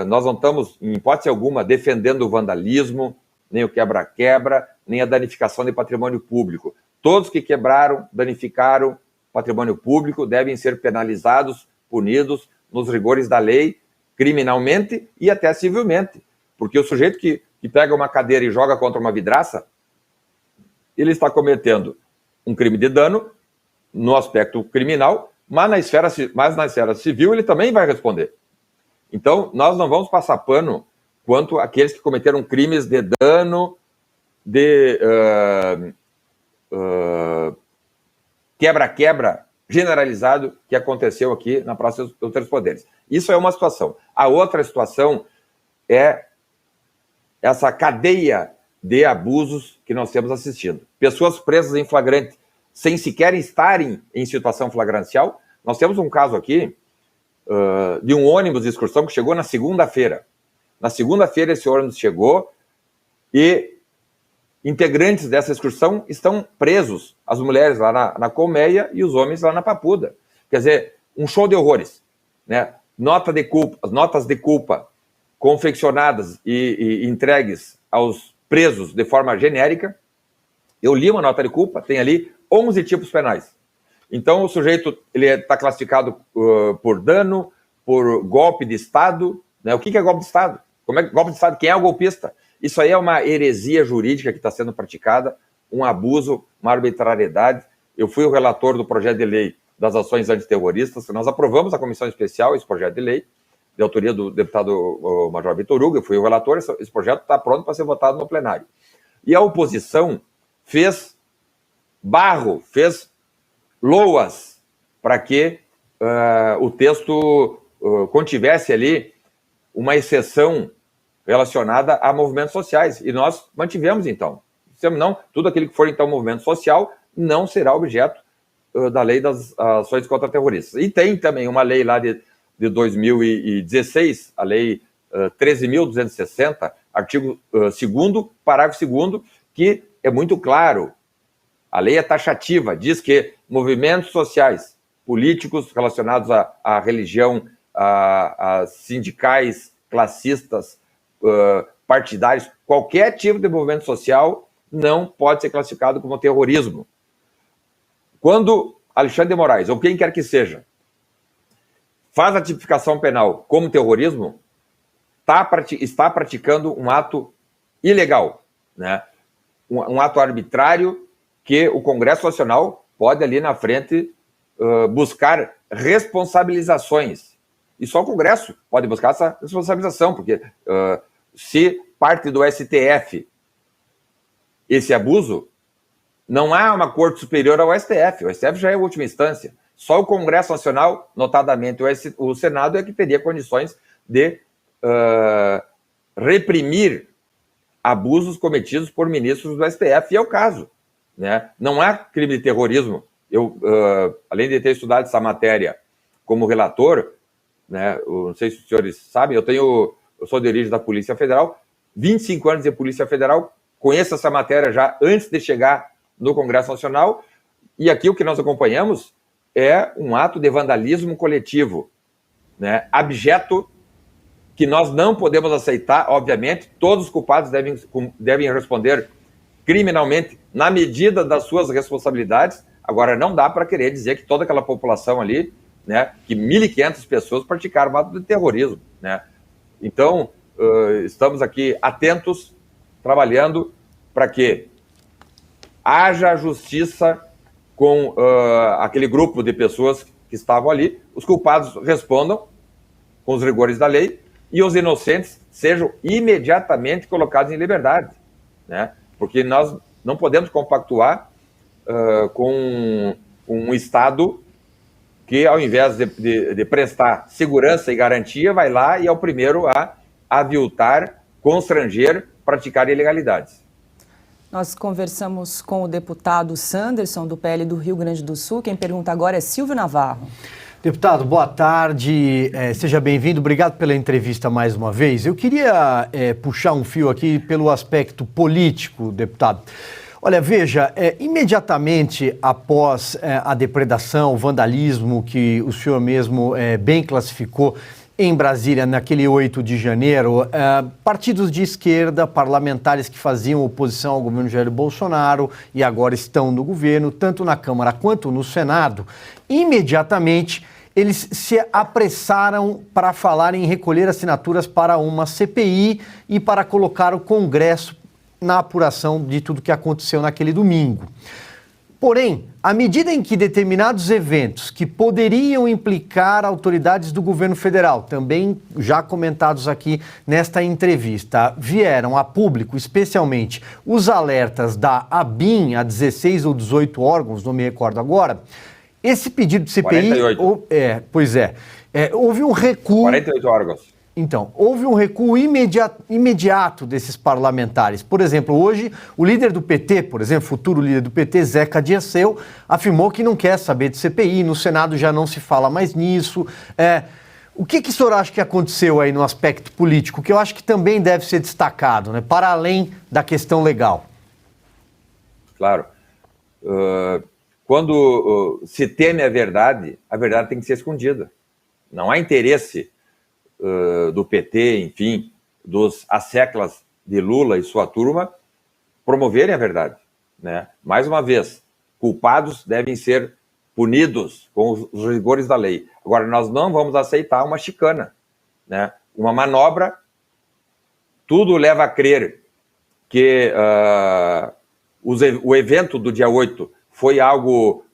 [SPEAKER 6] nós não estamos, em hipótese alguma, defendendo o vandalismo, nem o quebra-quebra, nem a danificação de patrimônio público. Todos que quebraram, danificaram patrimônio público devem ser penalizados, punidos nos rigores da lei, criminalmente e até civilmente. Porque o sujeito que pega uma cadeira e joga contra uma vidraça, ele está cometendo um crime de dano no aspecto criminal, mas na esfera civil ele também vai responder. Então, nós não vamos passar pano quanto àqueles que cometeram crimes de dano, de quebra-quebra generalizado que aconteceu aqui na Praça dos Três Poderes. Isso é uma situação. A outra situação é essa cadeia de abusos que nós temos assistindo. Pessoas presas em flagrante sem sequer estarem em situação flagrancial. Nós temos um caso aqui de um ônibus de excursão que chegou na segunda-feira. Na segunda-feira, esse ônibus chegou e integrantes dessa excursão estão presos. As mulheres lá na colmeia e os homens lá na papuda. Quer dizer, um show de horrores, né? Notas de culpa confeccionadas e entregues aos presos de forma genérica. Eu li uma nota de culpa, tem ali 11 tipos penais. Então, o sujeito está classificado por dano, por golpe de Estado, né? O que é golpe de Estado? Como é golpe de Estado? Quem é o golpista? Isso aí é uma heresia jurídica que está sendo praticada, um abuso, uma arbitrariedade. Eu fui o relator do projeto de lei das ações antiterroristas, nós aprovamos a comissão especial esse projeto de lei, de autoria do deputado Major Vitor Hugo, eu fui o relator, esse projeto está pronto para ser votado no plenário. E a oposição fez barro, fez loas para que o texto contivesse ali uma exceção relacionada a movimentos sociais. E nós mantivemos, então. Não, tudo aquilo que for, então, movimento social não será objeto da lei das ações contra terroristas. E tem também uma lei lá de 2016, a lei 13.260, artigo 2º, parágrafo 2º, que é muito claro. A lei é taxativa, diz que movimentos sociais, políticos relacionados à religião, a sindicais, classistas, partidários, qualquer tipo de movimento social não pode ser classificado como terrorismo. Quando Alexandre de Moraes, ou quem quer que seja, faz a tipificação penal como terrorismo, está praticando um ato ilegal, né? Um ato arbitrário que o Congresso Nacional pode ali na frente buscar responsabilizações. E só o Congresso pode buscar essa responsabilização, porque se parte do STF esse abuso, não há uma corte superior ao STF. O STF já é a última instância. Só o Congresso Nacional, notadamente o Senado, é que teria condições de reprimir abusos cometidos por ministros do STF, e é o caso, né? Não há crime de terrorismo. Eu, além de ter estudado essa matéria como relator, né, não sei se os senhores sabem, eu sou de origem da Polícia Federal, 25 anos de Polícia Federal, conheço essa matéria já antes de chegar no Congresso Nacional, e aqui o que nós acompanhamos é um ato de vandalismo coletivo, né, abjeto, que nós não podemos aceitar. Obviamente, todos os culpados devem responder criminalmente na medida das suas responsabilidades. Agora, não dá para querer dizer que toda aquela população ali, né, que 1.500 pessoas praticaram um ato de terrorismo, né? Então, estamos aqui atentos, trabalhando para que haja justiça com aquele grupo de pessoas que estavam ali, os culpados respondam com os rigores da lei e os inocentes sejam imediatamente colocados em liberdade, né? Porque nós não podemos compactuar com um Estado que, ao invés de prestar segurança e garantia, vai lá e é o primeiro a aviltar, constranger, praticar ilegalidades.
[SPEAKER 1] Nós conversamos com o deputado Sanderson, do PL do Rio Grande do Sul. Quem pergunta agora é Silvio Navarro.
[SPEAKER 3] Deputado, boa tarde, seja bem-vindo, obrigado pela entrevista mais uma vez. Eu queria puxar um fio aqui pelo aspecto político, deputado. Olha, veja, imediatamente após a depredação, o vandalismo que o senhor mesmo bem classificou em Brasília, naquele 8 de janeiro, partidos de esquerda, parlamentares que faziam oposição ao governo Jair Bolsonaro e agora estão no governo, tanto na Câmara quanto no Senado, imediatamente eles se apressaram para falar em recolher assinaturas para uma CPI e para colocar o Congresso na apuração de tudo que aconteceu naquele domingo. Porém, à medida em que determinados eventos que poderiam implicar autoridades do governo federal, também já comentados aqui nesta entrevista, vieram a público, especialmente os alertas da ABIN, a 16 ou 18 órgãos, não me recordo agora, esse pedido de CPI...
[SPEAKER 6] 48.
[SPEAKER 3] Houve um recuo...
[SPEAKER 6] 48 órgãos.
[SPEAKER 3] Então, houve um recuo imediato desses parlamentares. Por exemplo, hoje, o líder do PT, por exemplo, futuro líder do PT, Zeca Dirceu, afirmou que não quer saber de CPI, no Senado já não se fala mais nisso. O que o senhor acha que aconteceu aí no aspecto político, que eu acho que também deve ser destacado, né, para além da questão legal?
[SPEAKER 6] Claro. Quando se teme a verdade tem que ser escondida. Não há interesse do PT, enfim, dos asseclas de Lula e sua turma, promoverem a verdade, né? Mais uma vez, culpados devem ser punidos com os rigores da lei. Agora, nós não vamos aceitar uma chicana, né? Uma manobra. Tudo leva a crer que o evento do dia 8 foi algo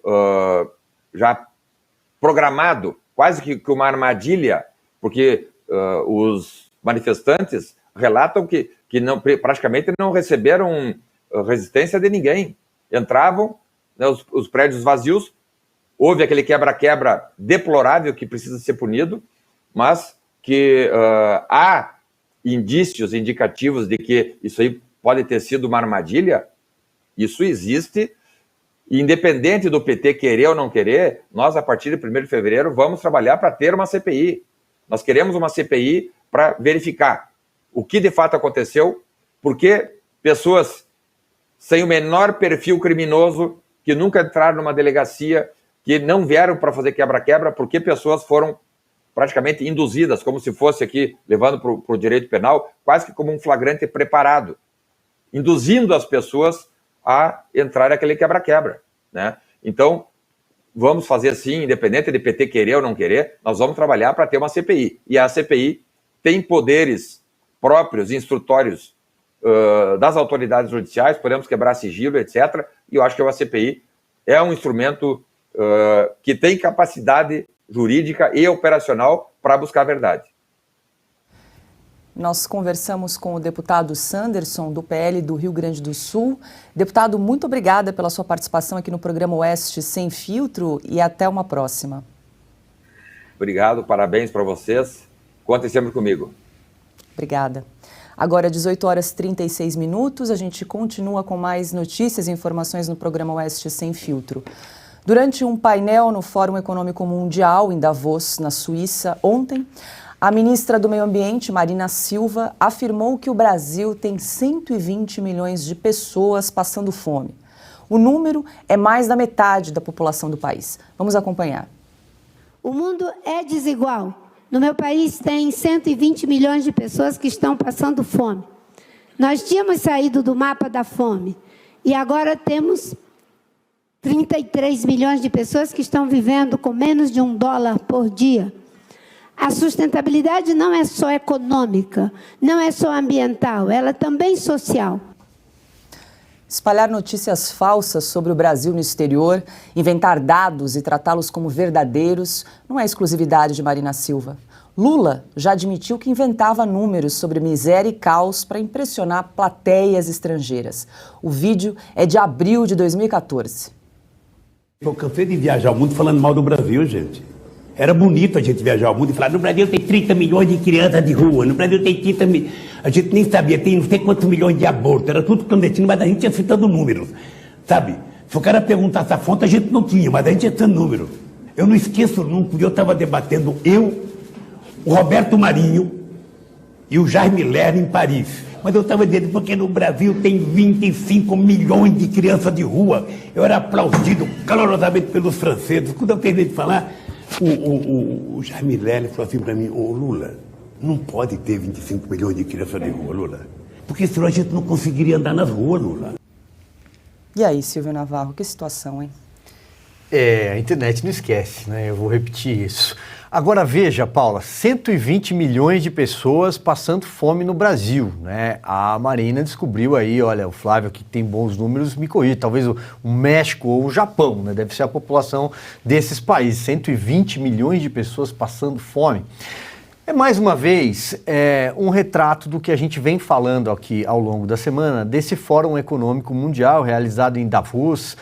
[SPEAKER 6] já programado, quase que uma armadilha, porque os manifestantes relatam que praticamente não receberam resistência de ninguém. Entravam, né, os prédios vazios, houve aquele quebra-quebra deplorável que precisa ser punido, mas que há indícios indicativos de que isso aí pode ter sido uma armadilha. Isso existe. Independente do PT querer ou não querer, nós, a partir de 1º de fevereiro, vamos trabalhar para ter uma CPI. Nós queremos uma CPI para verificar o que de fato aconteceu, porque pessoas sem o menor perfil criminoso, que nunca entraram numa delegacia, que não vieram para fazer quebra-quebra, porque pessoas foram praticamente induzidas, como se fosse aqui, levando para o direito penal, quase que como um flagrante preparado, induzindo as pessoas a entrar naquele quebra-quebra, né? Então, vamos fazer assim, independente de PT querer ou não querer, nós vamos trabalhar para ter uma CPI. E a CPI tem poderes próprios, instrutórios das autoridades judiciais, podemos quebrar sigilo, etc. E eu acho que a CPI é um instrumento que tem capacidade jurídica e operacional para buscar a verdade.
[SPEAKER 1] Nós conversamos com o deputado Sanderson, do PL do Rio Grande do Sul. Deputado, muito obrigada pela sua participação aqui no programa Oeste Sem Filtro e até uma próxima.
[SPEAKER 6] Obrigado, parabéns para vocês. Contem sempre comigo.
[SPEAKER 1] Obrigada. Agora, 18h36, a gente continua com mais notícias e informações no programa Oeste Sem Filtro. Durante um painel no Fórum Econômico Mundial, em Davos, na Suíça, ontem, a ministra do Meio Ambiente, Marina Silva, afirmou que o Brasil tem 120 milhões de pessoas passando fome. O número é mais da metade da população do país. Vamos acompanhar.
[SPEAKER 7] O mundo é desigual. No meu país tem 120 milhões de pessoas que estão passando fome. Nós tínhamos saído do mapa da fome e agora temos 33 milhões de pessoas que estão vivendo com menos de $1 por dia. A sustentabilidade não é só econômica, não é só ambiental, ela é também social.
[SPEAKER 1] Espalhar notícias falsas sobre o Brasil no exterior, inventar dados e tratá-los como verdadeiros, não é exclusividade de Marina Silva. Lula já admitiu que inventava números sobre miséria e caos para impressionar plateias estrangeiras. O vídeo é de abril de 2014.
[SPEAKER 8] Eu cansei de viajar o mundo falando mal do Brasil, gente. Era bonito a gente viajar o mundo e falar, no Brasil tem 30 milhões de crianças de rua, no Brasil tem 30 milhões... A gente nem sabia, tem não sei quantos milhões de abortos, era tudo clandestino, mas a gente ia citando números, sabe? Se o cara perguntasse a fonte, a gente não tinha, mas a gente ia citando números. Eu não esqueço nunca, eu estava debatendo, o Roberto Marinho e o Jaime Lerner em Paris. Mas eu estava dizendo, porque no Brasil tem 25 milhões de crianças de rua. Eu era aplaudido calorosamente pelos franceses. Quando eu terminei de falar, o Jaime Lerner falou assim para mim, ô Lula, não pode ter 25 milhões de crianças de rua, Lula. Porque senão a gente não conseguiria andar nas ruas, Lula.
[SPEAKER 1] E aí, Silvio Navarro, que situação, hein?
[SPEAKER 3] A internet não esquece, né? Eu vou repetir isso. Agora veja, Paula, 120 milhões de pessoas passando fome no Brasil, né? A Marina descobriu aí, olha, o Flávio que tem bons números, me corrige, talvez o México ou o Japão, né? Deve ser a população desses países, 120 milhões de pessoas passando fome. É mais uma vez um retrato do que a gente vem falando aqui ao longo da semana, desse Fórum Econômico Mundial realizado em Davos,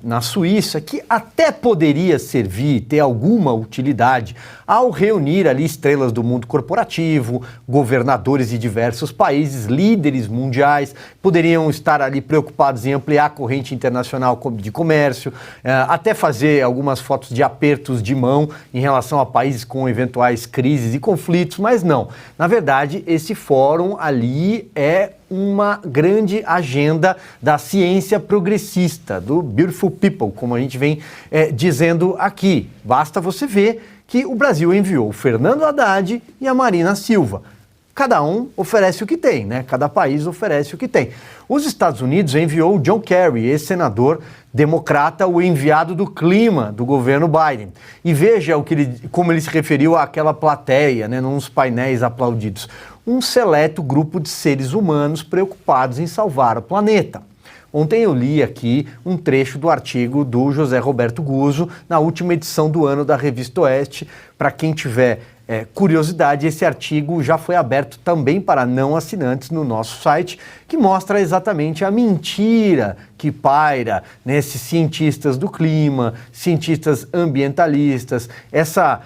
[SPEAKER 3] na Suíça, que até poderia servir, ter alguma utilidade ao reunir ali estrelas do mundo corporativo, governadores de diversos países, líderes mundiais, poderiam estar ali preocupados em ampliar a corrente internacional de comércio, até fazer algumas fotos de apertos de mão em relação a países com eventuais crises e conflitos, mas não. Na verdade, esse fórum ali é uma grande agenda da ciência progressista, do Beautiful People, como a gente vem dizendo aqui. Basta você ver que o Brasil enviou o Fernando Haddad e a Marina Silva. Cada um oferece o que tem, né? Cada país oferece o que tem. Os Estados Unidos enviou o John Kerry, ex-senador democrata, o enviado do clima do governo Biden. E veja como ele se referiu àquela plateia, né, nos painéis aplaudidos. Um seleto grupo de seres humanos preocupados em salvar o planeta. Ontem eu li aqui um trecho do artigo do José Roberto Guzzo, na última edição do ano da Revista Oeste. Para quem tiver curiosidade, esse artigo já foi aberto também para não assinantes no nosso site, que mostra exatamente a mentira que paira nesses cientistas do clima, cientistas ambientalistas, essa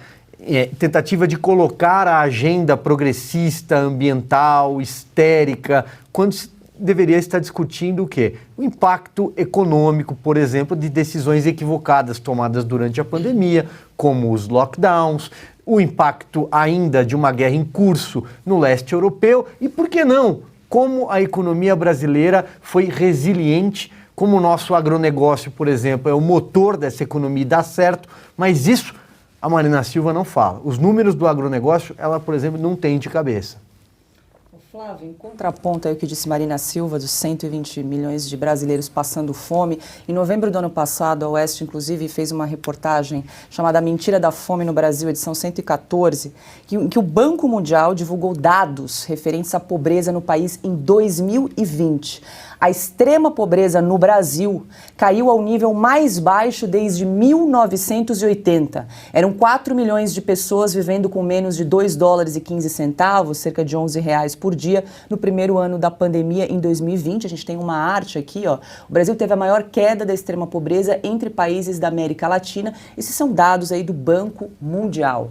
[SPEAKER 3] tentativa de colocar a agenda progressista, ambiental, histérica, quando se deveria estar discutindo o quê? O impacto econômico, por exemplo, de decisões equivocadas tomadas durante a pandemia, como os lockdowns, o impacto ainda de uma guerra em curso no leste europeu e, por que não, como a economia brasileira foi resiliente, como o nosso agronegócio, por exemplo, é o motor dessa economia e dá certo, mas isso a Marina Silva não fala. Os números do agronegócio, ela, por exemplo, não tem de cabeça.
[SPEAKER 1] Flávio, em contraponto ao que disse Marina Silva, dos 120 milhões de brasileiros passando fome, em novembro do ano passado, a Oeste, inclusive, fez uma reportagem chamada Mentira da Fome no Brasil, edição 114, em que o Banco Mundial divulgou dados referentes à pobreza no país em 2020. A extrema pobreza no Brasil caiu ao nível mais baixo desde 1980. Eram 4 milhões de pessoas vivendo com menos de $2,15, cerca de R$11 por dia, no primeiro ano da pandemia, em 2020. A gente tem uma arte aqui, ó. O Brasil teve a maior queda da extrema pobreza entre países da América Latina. Esses são dados aí do Banco Mundial.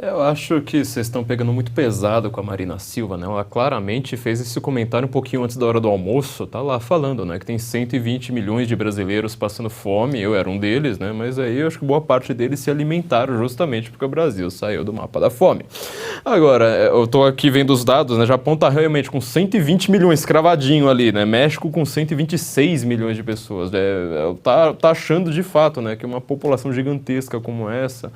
[SPEAKER 4] Eu acho que vocês estão pegando muito pesado com a Marina Silva, né? Ela claramente fez esse comentário um pouquinho antes da hora do almoço, tá lá falando, né? Que tem 120 milhões de brasileiros passando fome, eu era um deles, né? Mas aí eu acho que boa parte deles se alimentaram justamente porque o Brasil saiu do mapa da fome. Agora, eu tô aqui vendo os dados, né? Já aponta realmente com 120 milhões cravadinho ali, né? México com 126 milhões de pessoas. Tá achando de fato, né? Que uma população gigantesca como essa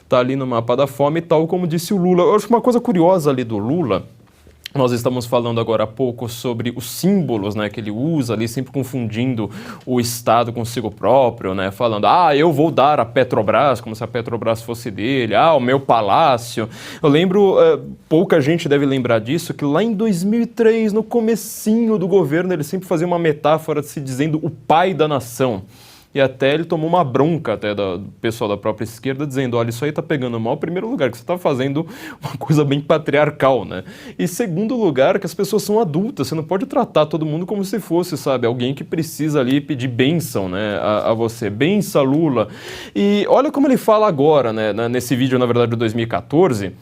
[SPEAKER 4] tá ali no mapa da fome, tal como disse o Lula. Eu acho uma coisa curiosa ali do Lula, nós estamos falando agora há pouco sobre os símbolos, né, que ele usa ali, sempre confundindo o Estado consigo próprio, né, falando, eu vou dar a Petrobras, como se a Petrobras fosse dele, o meu palácio. Eu lembro, pouca gente deve lembrar disso, que lá em 2003, no comecinho do governo, ele sempre fazia uma metáfora de se dizendo o pai da nação. E até ele tomou uma bronca até do pessoal da própria esquerda, dizendo, olha, isso aí tá pegando mal, em primeiro lugar, que você tá fazendo uma coisa bem patriarcal, né? E segundo lugar, que as pessoas são adultas, você não pode tratar todo mundo como se fosse, sabe, alguém que precisa ali pedir bênção, né, a você. Benção, Lula. E olha como ele fala agora, né, nesse vídeo, na verdade, de 2014,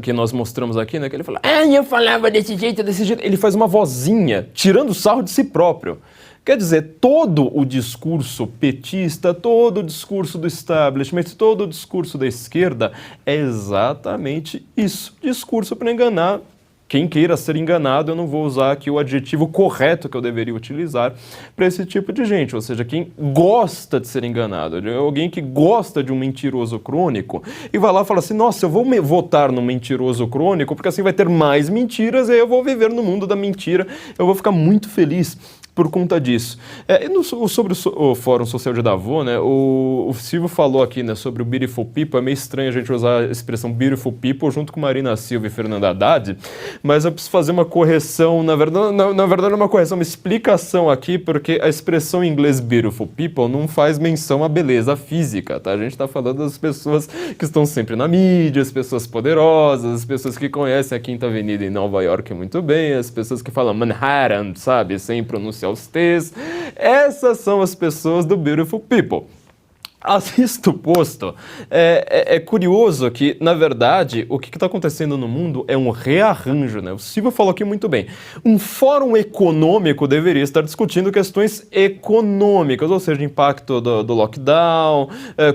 [SPEAKER 4] que nós mostramos aqui, né, que ele fala, eu falava desse jeito. Ele faz uma vozinha, tirando sarro de si próprio. Quer dizer, todo o discurso petista, todo o discurso do establishment, todo o discurso da esquerda é exatamente isso. Discurso para enganar quem queira ser enganado. Eu não vou usar aqui o adjetivo correto que eu deveria utilizar para esse tipo de gente. Ou seja, quem gosta de ser enganado, alguém que gosta de um mentiroso crônico e vai lá e fala assim, nossa, eu vou votar no mentiroso crônico porque assim vai ter mais mentiras e aí eu vou viver no mundo da mentira, eu vou ficar muito feliz por conta disso. Sobre o Fórum Social de Davos, né, o Silvio falou aqui, né, sobre o Beautiful People. É meio estranho a gente usar a expressão Beautiful People junto com Marina Silva e Fernanda Haddad, mas eu preciso fazer uma correção, na verdade uma correção, uma explicação aqui, porque a expressão em inglês Beautiful People não faz menção à beleza física, tá? A gente está falando das pessoas que estão sempre na mídia, as pessoas poderosas, as pessoas que conhecem a Quinta Avenida em Nova York muito bem, as pessoas que falam Manhattan, sabe, sem pronunciar os T's. Essas são as pessoas do Beautiful People. Isto posto, é curioso que, na verdade, o que está acontecendo no mundo é um rearranjo, né? O Silvio falou aqui muito bem. Um fórum econômico deveria estar discutindo questões econômicas, ou seja, impacto do lockdown,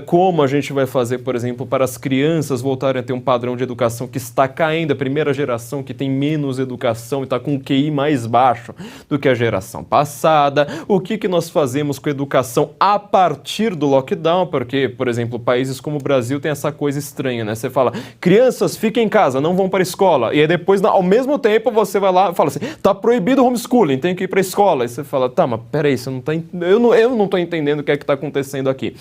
[SPEAKER 4] como a gente vai fazer, por exemplo, para as crianças voltarem a ter um padrão de educação que está caindo, a primeira geração que tem menos educação e está com um QI mais baixo do que a geração passada. O que nós fazemos com a educação a partir do lockdown? Porque, por exemplo, países como o Brasil tem essa coisa estranha, né? Você fala, crianças, fiquem em casa, não vão para a escola. E aí depois, ao mesmo tempo, você vai lá e fala assim, tá proibido homeschooling, tem que ir para a escola. E você fala, tá, mas peraí, eu não tô entendendo o que é que tá acontecendo aqui.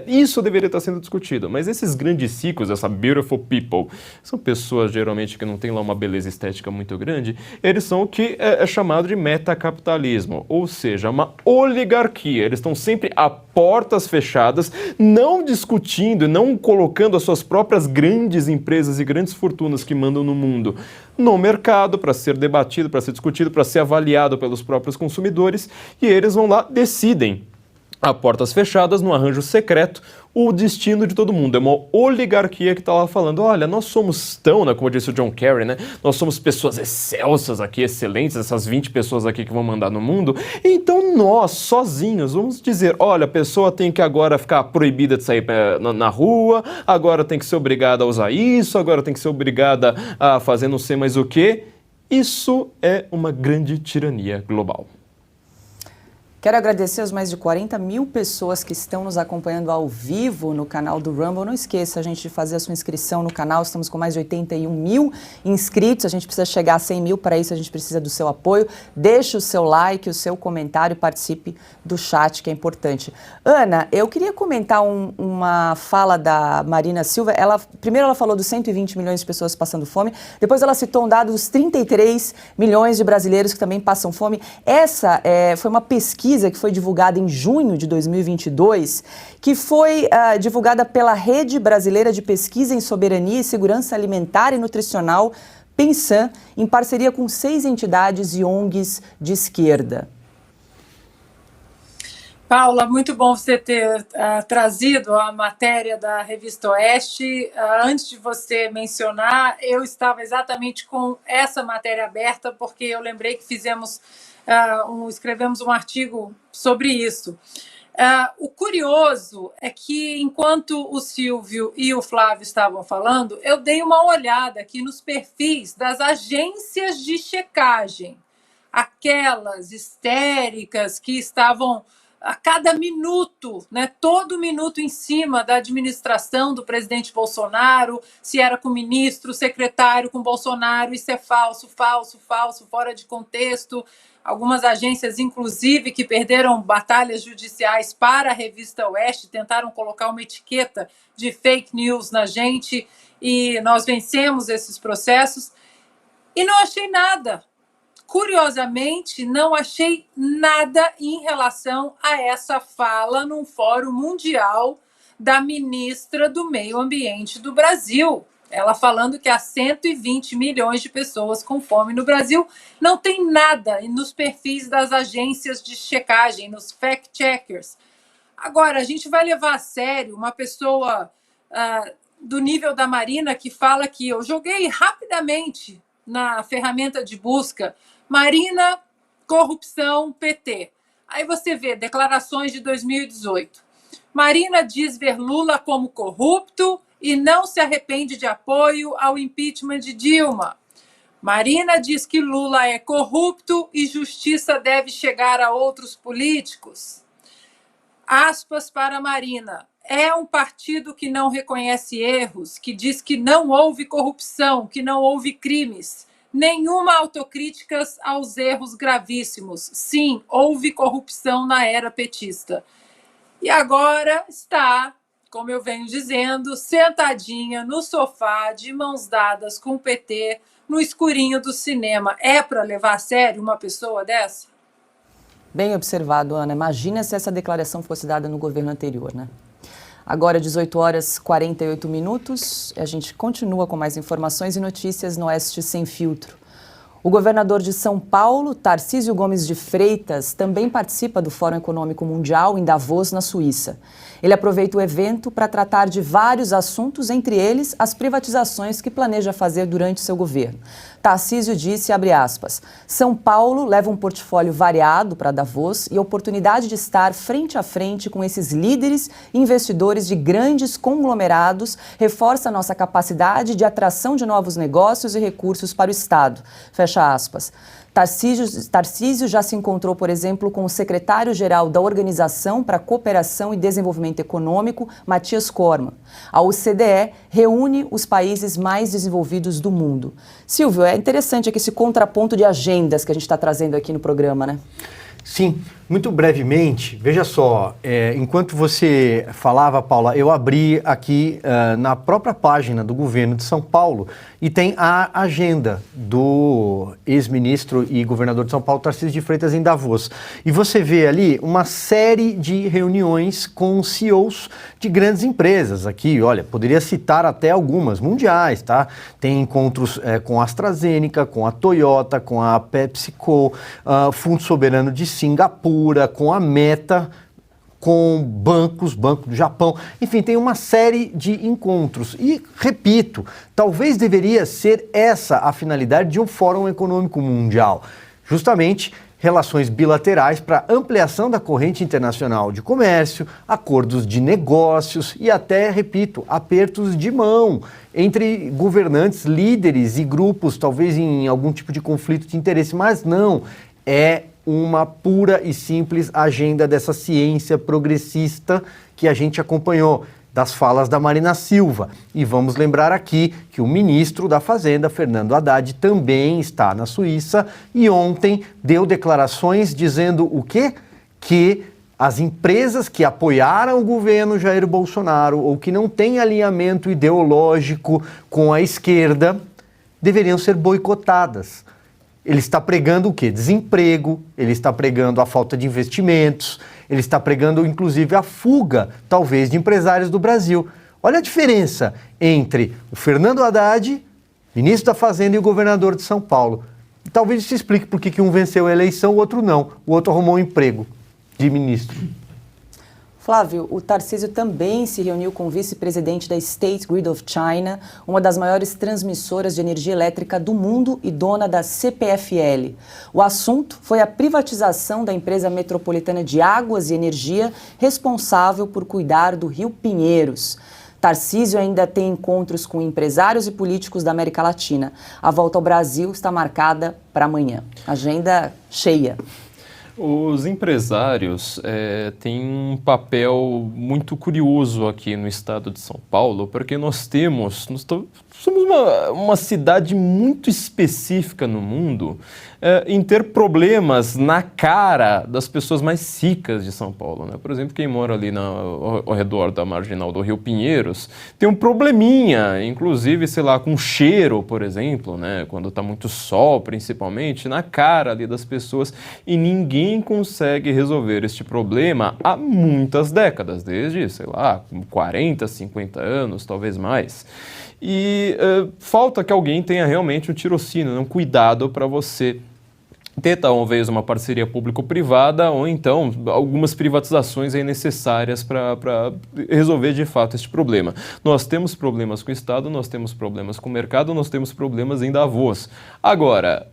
[SPEAKER 4] Isso deveria estar sendo discutido, mas esses grandes ciclos, essa beautiful people, são pessoas geralmente que não têm lá uma beleza estética muito grande, eles são o que é chamado de metacapitalismo, ou seja, uma oligarquia. Eles estão sempre a portas fechadas fechadas, não discutindo, não colocando as suas próprias grandes empresas e grandes fortunas que mandam no mundo no mercado para ser debatido, para ser discutido, para ser avaliado pelos próprios consumidores, e eles vão lá, decidem a portas fechadas, num arranjo secreto, o destino de todo mundo. É uma oligarquia que está lá falando, olha, nós somos tão, né, como disse o John Kerry, né, nós somos pessoas excelsas aqui, excelentes, essas 20 pessoas aqui que vão mandar no mundo, então nós, sozinhos, vamos dizer, olha, a pessoa tem que agora ficar proibida de sair na rua, agora tem que ser obrigada a usar isso, agora tem que ser obrigada a fazer não sei mais o quê. Isso é uma grande tirania global.
[SPEAKER 1] Quero agradecer as mais de 40 mil pessoas que estão nos acompanhando ao vivo no canal do Rumble. Não esqueça, gente, de fazer a sua inscrição no canal. Estamos com mais de 81 mil inscritos. A gente precisa chegar a 100 mil. Para isso, a gente precisa do seu apoio. Deixe o seu like, o seu comentário e participe do chat, que é importante. Ana, eu queria comentar uma fala da Marina Silva. Primeiro ela falou dos 120 milhões de pessoas passando fome. Depois ela citou um dado dos 33 milhões de brasileiros que também passam fome. Essa foi uma pesquisa que foi divulgada em junho de 2022, que foi divulgada pela Rede Brasileira de Pesquisa em Soberania e Segurança Alimentar e Nutricional, PENSAN, em parceria com 6 entidades e ONGs de esquerda.
[SPEAKER 5] Paula, muito bom você ter trazido a matéria da Revista Oeste. Antes de você mencionar, eu estava exatamente com essa matéria aberta, porque eu lembrei que escrevemos um artigo sobre isso. O curioso é que, enquanto o Silvio e o Flávio estavam falando, eu dei uma olhada aqui nos perfis das agências de checagem, aquelas histéricas que estavam a cada minuto, né, todo minuto em cima da administração do presidente Bolsonaro, se era com o ministro, secretário com Bolsonaro, isso é falso, falso, falso, fora de contexto. Algumas agências, inclusive, que perderam batalhas judiciais para a Revista Oeste, tentaram colocar uma etiqueta de fake news na gente, e nós vencemos esses processos. E não achei nada. Curiosamente, não achei nada em relação a essa fala num fórum mundial da ministra do Meio Ambiente do Brasil. Ela falando que há 120 milhões de pessoas com fome no Brasil. Não tem nada nos perfis das agências de checagem, nos fact-checkers. Agora, a gente vai levar a sério uma pessoa do nível da Marina que fala que eu joguei rapidamente na ferramenta de busca Marina, corrupção, PT. Aí você vê declarações de 2018. Marina diz ver Lula como corrupto e não se arrepende de apoio ao impeachment de Dilma. Marina diz que Lula é corrupto e justiça deve chegar a outros políticos. Aspas para Marina. É um partido que não reconhece erros, que diz que não houve corrupção, que não houve crimes. Nenhuma autocrítica aos erros gravíssimos. Sim, houve corrupção na era petista. E agora está, como eu venho dizendo, sentadinha no sofá, de mãos dadas com o PT, no escurinho do cinema. É para levar a sério uma pessoa dessa?
[SPEAKER 1] Bem observado, Ana. Imagina se essa declaração fosse dada no governo anterior, né? Agora, 18 horas e 48 minutos, a gente continua com mais informações e notícias no Oeste Sem Filtro. O governador de São Paulo, Tarcísio Gomes de Freitas, também participa do Fórum Econômico Mundial em Davos, na Suíça. Ele aproveita o evento para tratar de vários assuntos, entre eles as privatizações que planeja fazer durante seu governo. Tarcísio disse, abre aspas, São Paulo leva um portfólio variado para Davos e a oportunidade de estar frente a frente com esses líderes e investidores de grandes conglomerados reforça a nossa capacidade de atração de novos negócios e recursos para o Estado. Fecha aspas. Tarcísio já se encontrou, por exemplo, com o secretário-geral da Organização para a Cooperação e Desenvolvimento Econômico, Matias Cormann. A OCDE reúne os países mais desenvolvidos do mundo. Silvio, é interessante aqui esse contraponto de agendas que a gente está trazendo aqui no programa, né?
[SPEAKER 3] Sim, muito brevemente, veja só, enquanto você falava, Paula, eu abri aqui na própria página do governo de São Paulo e tem a agenda do ex-ministro e governador de São Paulo, Tarcísio de Freitas, em Davos. E você vê ali uma série de reuniões com CEOs de grandes empresas. Aqui, olha, poderia citar até algumas mundiais, tá? Tem encontros com a AstraZeneca, com a Toyota, com a PepsiCo, Fundo Soberano de Singapura, com a Meta, com bancos, Banco do Japão, enfim, tem uma série de encontros. E, repito, talvez deveria ser essa a finalidade de um Fórum Econômico Mundial, justamente relações bilaterais para ampliação da corrente internacional de comércio, acordos de negócios e até, repito, apertos de mão entre governantes, líderes e grupos, talvez em algum tipo de conflito de interesse, mas não, é uma pura e simples agenda dessa ciência progressista que a gente acompanhou, das falas da Marina Silva. E vamos lembrar aqui que o ministro da Fazenda, Fernando Haddad, também está na Suíça e ontem deu declarações dizendo o quê? Que as empresas que apoiaram o governo Jair Bolsonaro ou que não têm alinhamento ideológico com a esquerda deveriam ser boicotadas. Ele está pregando o quê? Desemprego, ele está pregando a falta de investimentos, ele está pregando, inclusive, a fuga, talvez, de empresários do Brasil. Olha a diferença entre o Fernando Haddad, ministro da Fazenda, e o governador de São Paulo. E talvez isso explique por que um venceu a eleição, o outro não. O outro arrumou um emprego de ministro.
[SPEAKER 1] Flávio, o Tarcísio também se reuniu com o vice-presidente da State Grid of China, uma das maiores transmissoras de energia elétrica do mundo e dona da CPFL. O assunto foi a privatização da empresa metropolitana de águas e energia, responsável por cuidar do Rio Pinheiros. Tarcísio ainda tem encontros com empresários e políticos da América Latina. A volta ao Brasil está marcada para amanhã. Agenda cheia.
[SPEAKER 4] Os empresários têm um papel muito curioso aqui no estado de São Paulo, porque nós somos uma cidade muito específica no mundo em ter problemas na cara das pessoas mais ricas de São Paulo, né? Por exemplo, quem mora ali ao redor da marginal do Rio Pinheiros tem um probleminha, inclusive, sei lá, com cheiro, por exemplo, né? Quando está muito sol, principalmente, na cara ali das pessoas, e ninguém consegue resolver este problema há muitas décadas, desde, sei lá, 40, 50 anos, talvez mais. E falta que alguém tenha realmente um tirocínio, um cuidado para você ter talvez uma parceria público-privada ou então algumas privatizações aí necessárias para resolver de fato este problema. Nós temos problemas com o Estado, nós temos problemas com o mercado, nós temos problemas em Davos. Agora,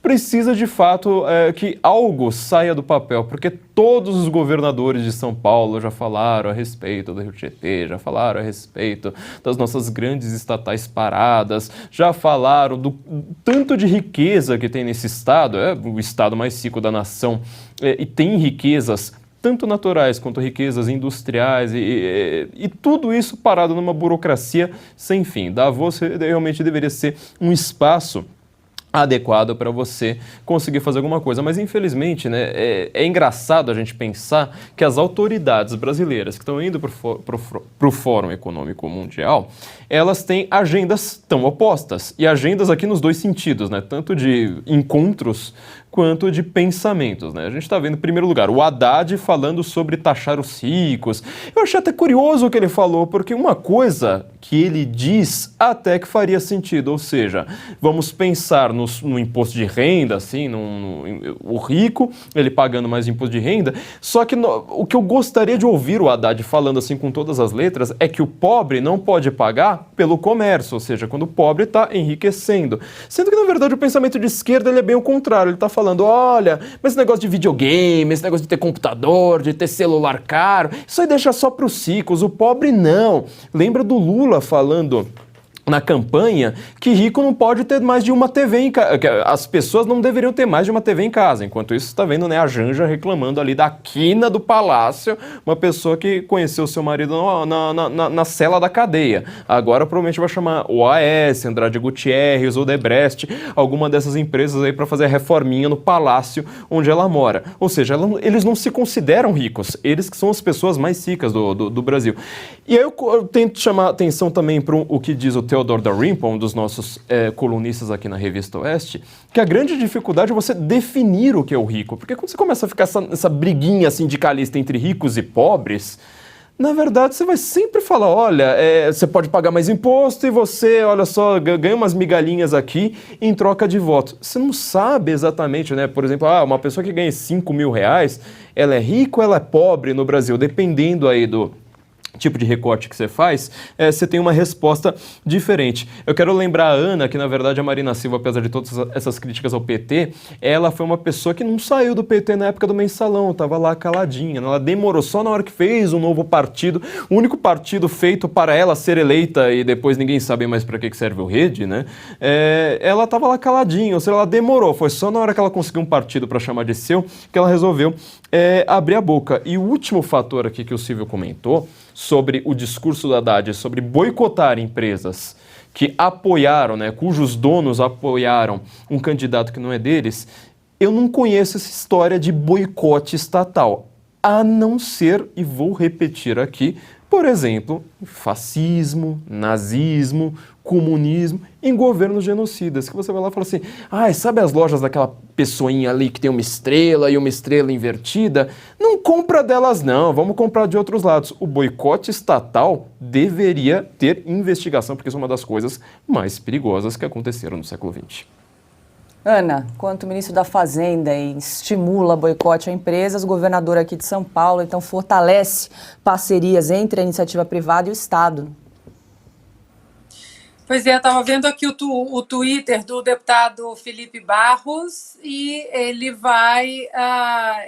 [SPEAKER 4] precisa de fato que algo saia do papel, porque todos os governadores de São Paulo já falaram a respeito do Rio Tietê, já falaram a respeito das nossas grandes estatais paradas, já falaram do tanto de riqueza que tem nesse estado, o estado mais rico da nação, e tem riquezas tanto naturais quanto riquezas industriais e tudo isso parado numa burocracia sem fim. Davos realmente deveria ser um espaço adequado para você conseguir fazer alguma coisa. Mas, infelizmente, né, é engraçado a gente pensar que as autoridades brasileiras que estão indo para o Fórum Econômico Mundial, elas têm agendas tão opostas. E agendas aqui nos dois sentidos, né, tanto de encontros quanto de pensamentos, né? A gente está vendo, em primeiro lugar, o Haddad falando sobre taxar os ricos. Eu achei até curioso o que ele falou, porque uma coisa que ele diz até que faria sentido, ou seja, vamos pensar no imposto de renda, assim, o rico, ele pagando mais imposto de renda, só que o que eu gostaria de ouvir o Haddad falando assim com todas as letras é que o pobre não pode pagar pelo comércio, ou seja, quando o pobre está enriquecendo. Sendo que, na verdade, o pensamento de esquerda ele é bem o contrário, ele está falando, olha, mas esse negócio de videogame, esse negócio de ter computador, de ter celular caro, isso aí deixa só para os ricos, o pobre não. Lembra do Lula falando na campanha que rico não pode ter mais de uma TV em casa, as pessoas não deveriam ter mais de uma TV em casa. Enquanto isso, está vendo, né, a Janja reclamando ali da quina do palácio, uma pessoa que conheceu seu marido na cela da cadeia. Agora provavelmente vai chamar o AS, Andrade Gutierrez, Odebrecht, alguma dessas empresas aí para fazer a reforminha no palácio onde ela mora. Ou seja, eles não se consideram ricos, eles que são as pessoas mais ricas do Brasil. E aí eu tento chamar atenção também para o que diz o Theodore Dalrymple, um dos nossos colunistas aqui na Revista Oeste, que a grande dificuldade é você definir o que é o rico. Porque quando você começa a ficar essa briguinha sindicalista entre ricos e pobres, na verdade você vai sempre falar, olha, você pode pagar mais imposto e você, olha só, ganha umas migalhinhas aqui em troca de votos. Você não sabe exatamente, né? Por exemplo, uma pessoa que ganha 5 mil reais, ela é rica ou ela é pobre no Brasil? Dependendo aí do tipo de recorte que você faz, você tem uma resposta diferente. Eu quero lembrar a Ana, que na verdade a Marina Silva, apesar de todas essas críticas ao PT, ela foi uma pessoa que não saiu do PT na época do Mensalão, estava lá caladinha, ela demorou só na hora que fez um novo partido, o único partido feito para ela ser eleita e depois ninguém sabe mais para que serve o Rede, né? Ela estava lá caladinha, ou seja, ela demorou, foi só na hora que ela conseguiu um partido para chamar de seu que ela resolveu abrir a boca. E o último fator aqui que o Silvio comentou sobre o discurso da Haddad, sobre boicotar empresas que apoiaram, né, cujos donos apoiaram um candidato que não é deles, eu não conheço essa história de boicote estatal, a não ser, e vou repetir aqui, por exemplo, fascismo, nazismo, comunismo em governos genocidas, que você vai lá e fala assim, sabe as lojas daquela pessoinha ali que tem uma estrela e uma estrela invertida? Não compra delas não, vamos comprar de outros lados. O boicote estatal deveria ter investigação, porque isso é uma das coisas mais perigosas que aconteceram no século XX.
[SPEAKER 1] Ana, quanto ministro da Fazenda estimula boicote a empresas, o governador aqui de São Paulo, então, fortalece parcerias entre a iniciativa privada e o Estado.
[SPEAKER 5] Pois é, estava vendo aqui o Twitter do deputado Felipe Barros e ele vai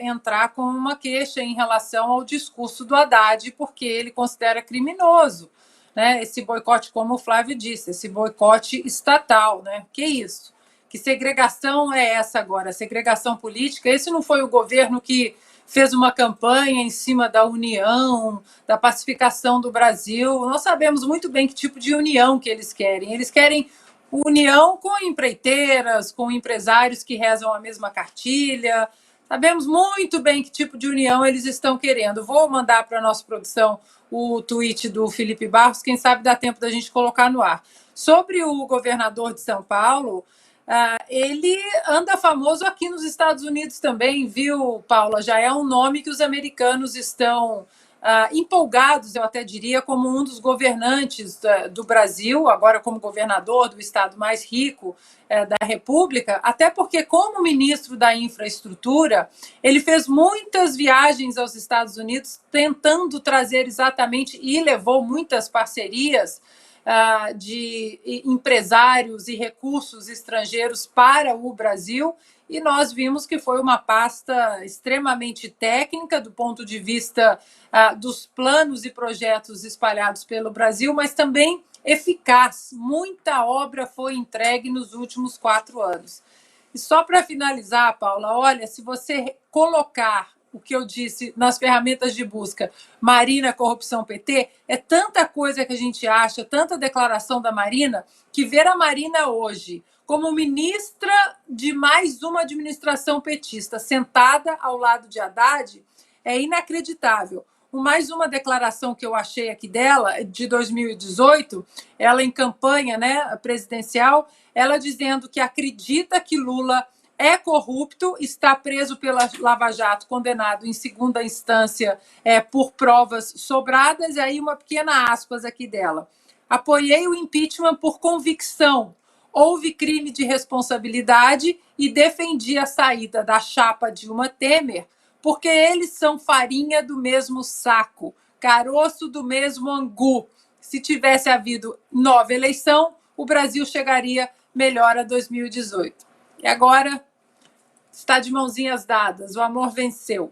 [SPEAKER 5] entrar com uma queixa em relação ao discurso do Haddad, porque ele considera criminoso, né, esse boicote, como o Flávio disse, esse boicote estatal, né? Que isso? Que segregação é essa agora? Segregação política? Esse não foi o governo que fez uma campanha em cima da união, da pacificação do Brasil. Nós sabemos muito bem que tipo de união que eles querem. Eles querem união com empreiteiras, com empresários que rezam a mesma cartilha. Sabemos muito bem que tipo de união eles estão querendo. Vou mandar para a nossa produção o tweet do Felipe Barros, quem sabe dá tempo da gente colocar no ar. Sobre o governador de São Paulo, ele anda famoso aqui nos Estados Unidos também, viu, Paula? Já é um nome que os americanos estão empolgados, eu até diria, como um dos governantes do Brasil, agora como governador do estado mais rico da República, até porque, como ministro da Infraestrutura, ele fez muitas viagens aos Estados Unidos tentando trazer exatamente, e levou muitas parcerias de empresários e recursos estrangeiros para o Brasil, e nós vimos que foi uma pasta extremamente técnica do ponto de vista dos planos e projetos espalhados pelo Brasil, mas também eficaz. Muita obra foi entregue nos últimos 4 anos. E só para finalizar, Paula, olha, se você colocar o que eu disse nas ferramentas de busca, Marina, corrupção, PT, é tanta coisa que a gente acha, tanta declaração da Marina, que ver a Marina hoje como ministra de mais uma administração petista, sentada ao lado de Haddad, é inacreditável. Mais uma declaração que eu achei aqui dela, de 2018, ela em campanha, né, presidencial, ela dizendo que acredita que Lula é corrupto, está preso pela Lava Jato, condenado em segunda instância por provas sobradas, e aí uma pequena aspas aqui dela. Apoiei o impeachment por convicção. Houve crime de responsabilidade e defendi a saída da chapa Dilma Temer, porque eles são farinha do mesmo saco, caroço do mesmo angu. Se tivesse havido nova eleição, o Brasil chegaria melhor a 2018. E agora está de mãozinhas dadas, o amor venceu.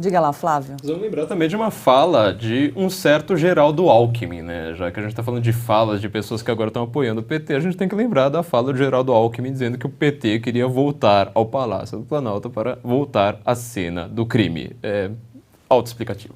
[SPEAKER 1] Diga lá, Flávio.
[SPEAKER 4] Vamos lembrar também de uma fala de um certo Geraldo Alckmin, né? Já que a gente está falando de falas de pessoas que agora estão apoiando o PT, a gente tem que lembrar da fala do Geraldo Alckmin dizendo que o PT queria voltar ao Palácio do Planalto para voltar à cena do crime. É autoexplicativo.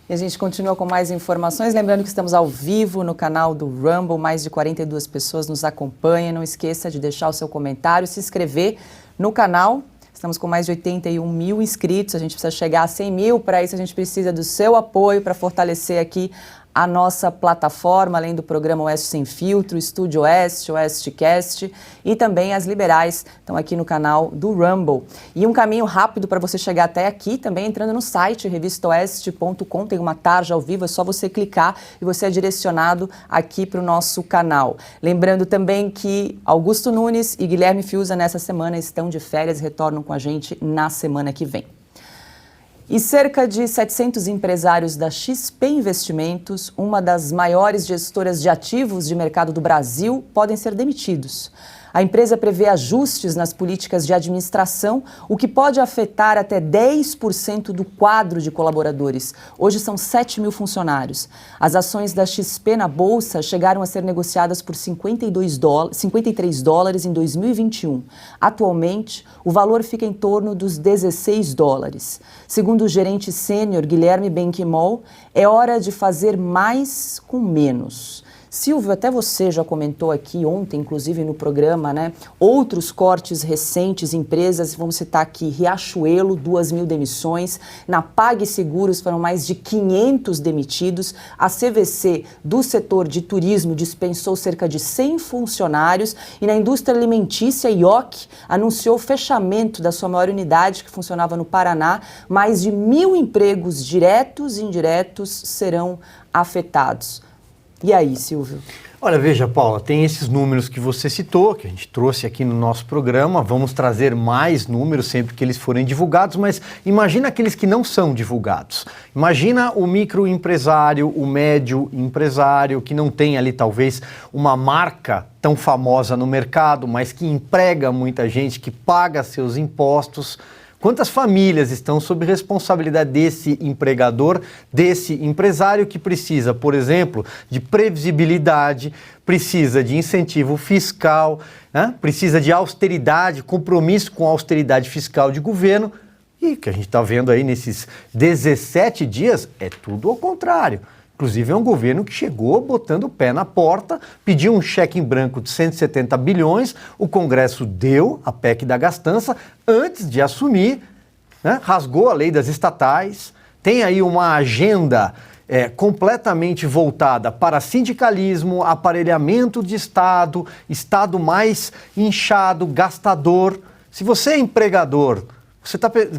[SPEAKER 1] E a gente continua com mais informações, lembrando que estamos ao vivo no canal do Rumble, mais de 42 pessoas nos acompanham. Não esqueça de deixar o seu comentário, se inscrever no canal. Estamos com mais de 81 mil inscritos, a gente precisa chegar a 100 mil, para isso a gente precisa do seu apoio para fortalecer aqui a nossa plataforma, além do programa Oeste Sem Filtro, Estúdio Oeste, Oestecast e também as liberais estão aqui no canal do Rumble. E um caminho rápido para você chegar até aqui, também entrando no site revistaoeste.com, tem uma tarja ao vivo, é só você clicar e você é direcionado aqui para o nosso canal. Lembrando também que Augusto Nunes e Guilherme Fiuza nessa semana estão de férias e retornam com a gente na semana que vem. E cerca de 700 empresários da XP Investimentos, uma das maiores gestoras de ativos de mercado do Brasil, podem ser demitidos. A empresa prevê ajustes nas políticas de administração, o que pode afetar até 10% do quadro de colaboradores. Hoje são 7 mil funcionários. As ações da XP na Bolsa chegaram a ser negociadas por $53 em 2021. Atualmente, o valor fica em torno dos $16. Segundo o gerente sênior Guilherme Benquimol, é hora de fazer mais com menos. Silvio, até você já comentou aqui ontem, inclusive no programa, né? Outros cortes recentes, empresas, vamos citar aqui, Riachuelo, 2.000 demissões, na PagSeguros foram mais de 500 demitidos, a CVC do setor de turismo dispensou cerca de 100 funcionários e na indústria alimentícia, IOC anunciou o fechamento da sua maior unidade, que funcionava no Paraná, mais de 1.000 empregos diretos e indiretos serão afetados. E aí, Silvio?
[SPEAKER 3] Olha, veja, Paula, tem esses números que você citou, que a gente trouxe aqui no nosso programa, vamos trazer mais números sempre que eles forem divulgados, mas imagina aqueles que não são divulgados. Imagina o microempresário, o médio empresário, que não tem ali talvez uma marca tão famosa no mercado, mas que emprega muita gente, que paga seus impostos. Quantas famílias estão sob responsabilidade desse empregador, desse empresário que precisa, por exemplo, de previsibilidade, precisa de incentivo fiscal, né? Precisa de austeridade, compromisso com a austeridade fiscal de governo, e que a gente está vendo aí nesses 17 dias é tudo ao contrário. Inclusive é um governo que chegou botando o pé na porta, pediu um cheque em branco de 170 bilhões, o Congresso deu a PEC da gastança antes de assumir, né? Rasgou a lei das estatais, tem aí uma agenda completamente voltada para sindicalismo, aparelhamento de Estado, Estado mais inchado, gastador. Se você é empregador,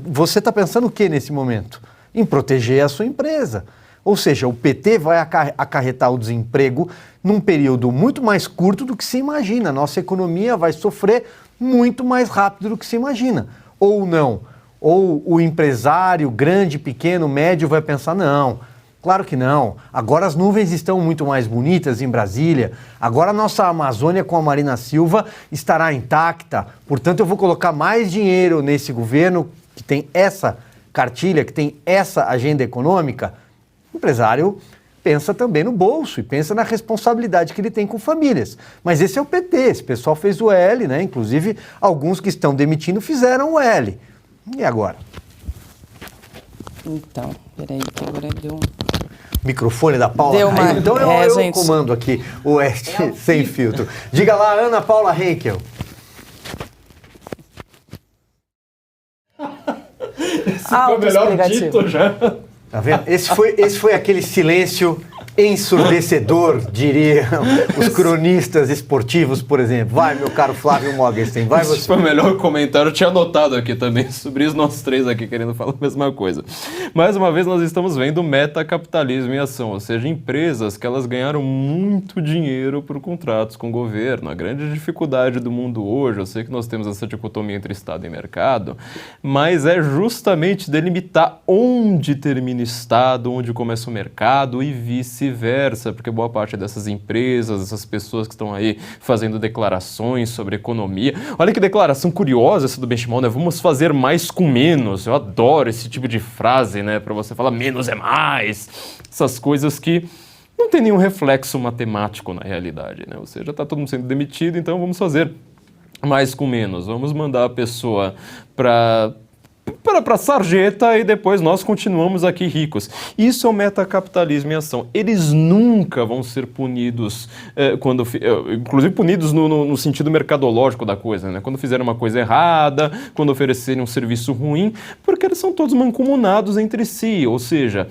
[SPEAKER 3] você tá pensando o que nesse momento? Em proteger a sua empresa. Ou seja, o PT vai acarretar o desemprego num período muito mais curto do que se imagina. Nossa economia vai sofrer muito mais rápido do que se imagina. Ou não. Ou o empresário, grande, pequeno, médio, vai pensar, não, claro que não. Agora as nuvens estão muito mais bonitas em Brasília. Agora a nossa Amazônia com a Marina Silva estará intacta. Portanto, eu vou colocar mais dinheiro nesse governo que tem essa cartilha, que tem essa agenda econômica. O empresário pensa também no bolso e pensa na responsabilidade que ele tem com famílias. Mas esse é o PT, esse pessoal fez o L, né? Inclusive, alguns que estão demitindo fizeram o L. E agora?
[SPEAKER 1] Então, peraí, que agora deu um...
[SPEAKER 3] Microfone da Paula.
[SPEAKER 1] Deu uma...
[SPEAKER 3] Então eu
[SPEAKER 1] gente...
[SPEAKER 3] comando aqui o Oeste Sem Filtro. Diga lá, Ana Paula Henkel.
[SPEAKER 4] Esse foi o melhor dito já.
[SPEAKER 3] Tá vendo? Esse foi aquele silêncio ensurdecedor, diriam os cronistas esportivos, por exemplo. Vai, meu caro Flávio Morgenstern, vai você.
[SPEAKER 4] Esse foi o melhor comentário, eu tinha anotado aqui também sobre isso, nós três aqui querendo falar a mesma coisa. Mais uma vez nós estamos vendo metacapitalismo em ação, ou seja, empresas que elas ganharam muito dinheiro por contratos com o governo. A grande dificuldade do mundo hoje, eu sei que nós temos essa dicotomia entre Estado e mercado, mas é justamente delimitar onde termina o Estado, onde começa o mercado e vice vice-versa, porque boa parte dessas empresas, essas pessoas que estão aí fazendo declarações sobre economia. Olha que declaração curiosa essa do Benchimol, né? Vamos fazer mais com menos. Eu adoro esse tipo de frase, né? Para você falar menos é mais. Essas coisas que não tem nenhum reflexo matemático na realidade, né? Ou seja, está todo mundo sendo demitido, então vamos fazer mais com menos. Vamos mandar a pessoa para sarjeta e depois nós continuamos aqui ricos. Isso é o metacapitalismo em ação. Eles nunca vão ser punidos, inclusive punidos no sentido mercadológico da coisa, né? Quando fizerem uma coisa errada, quando oferecerem um serviço ruim, porque eles são todos mancomunados entre si, ou seja,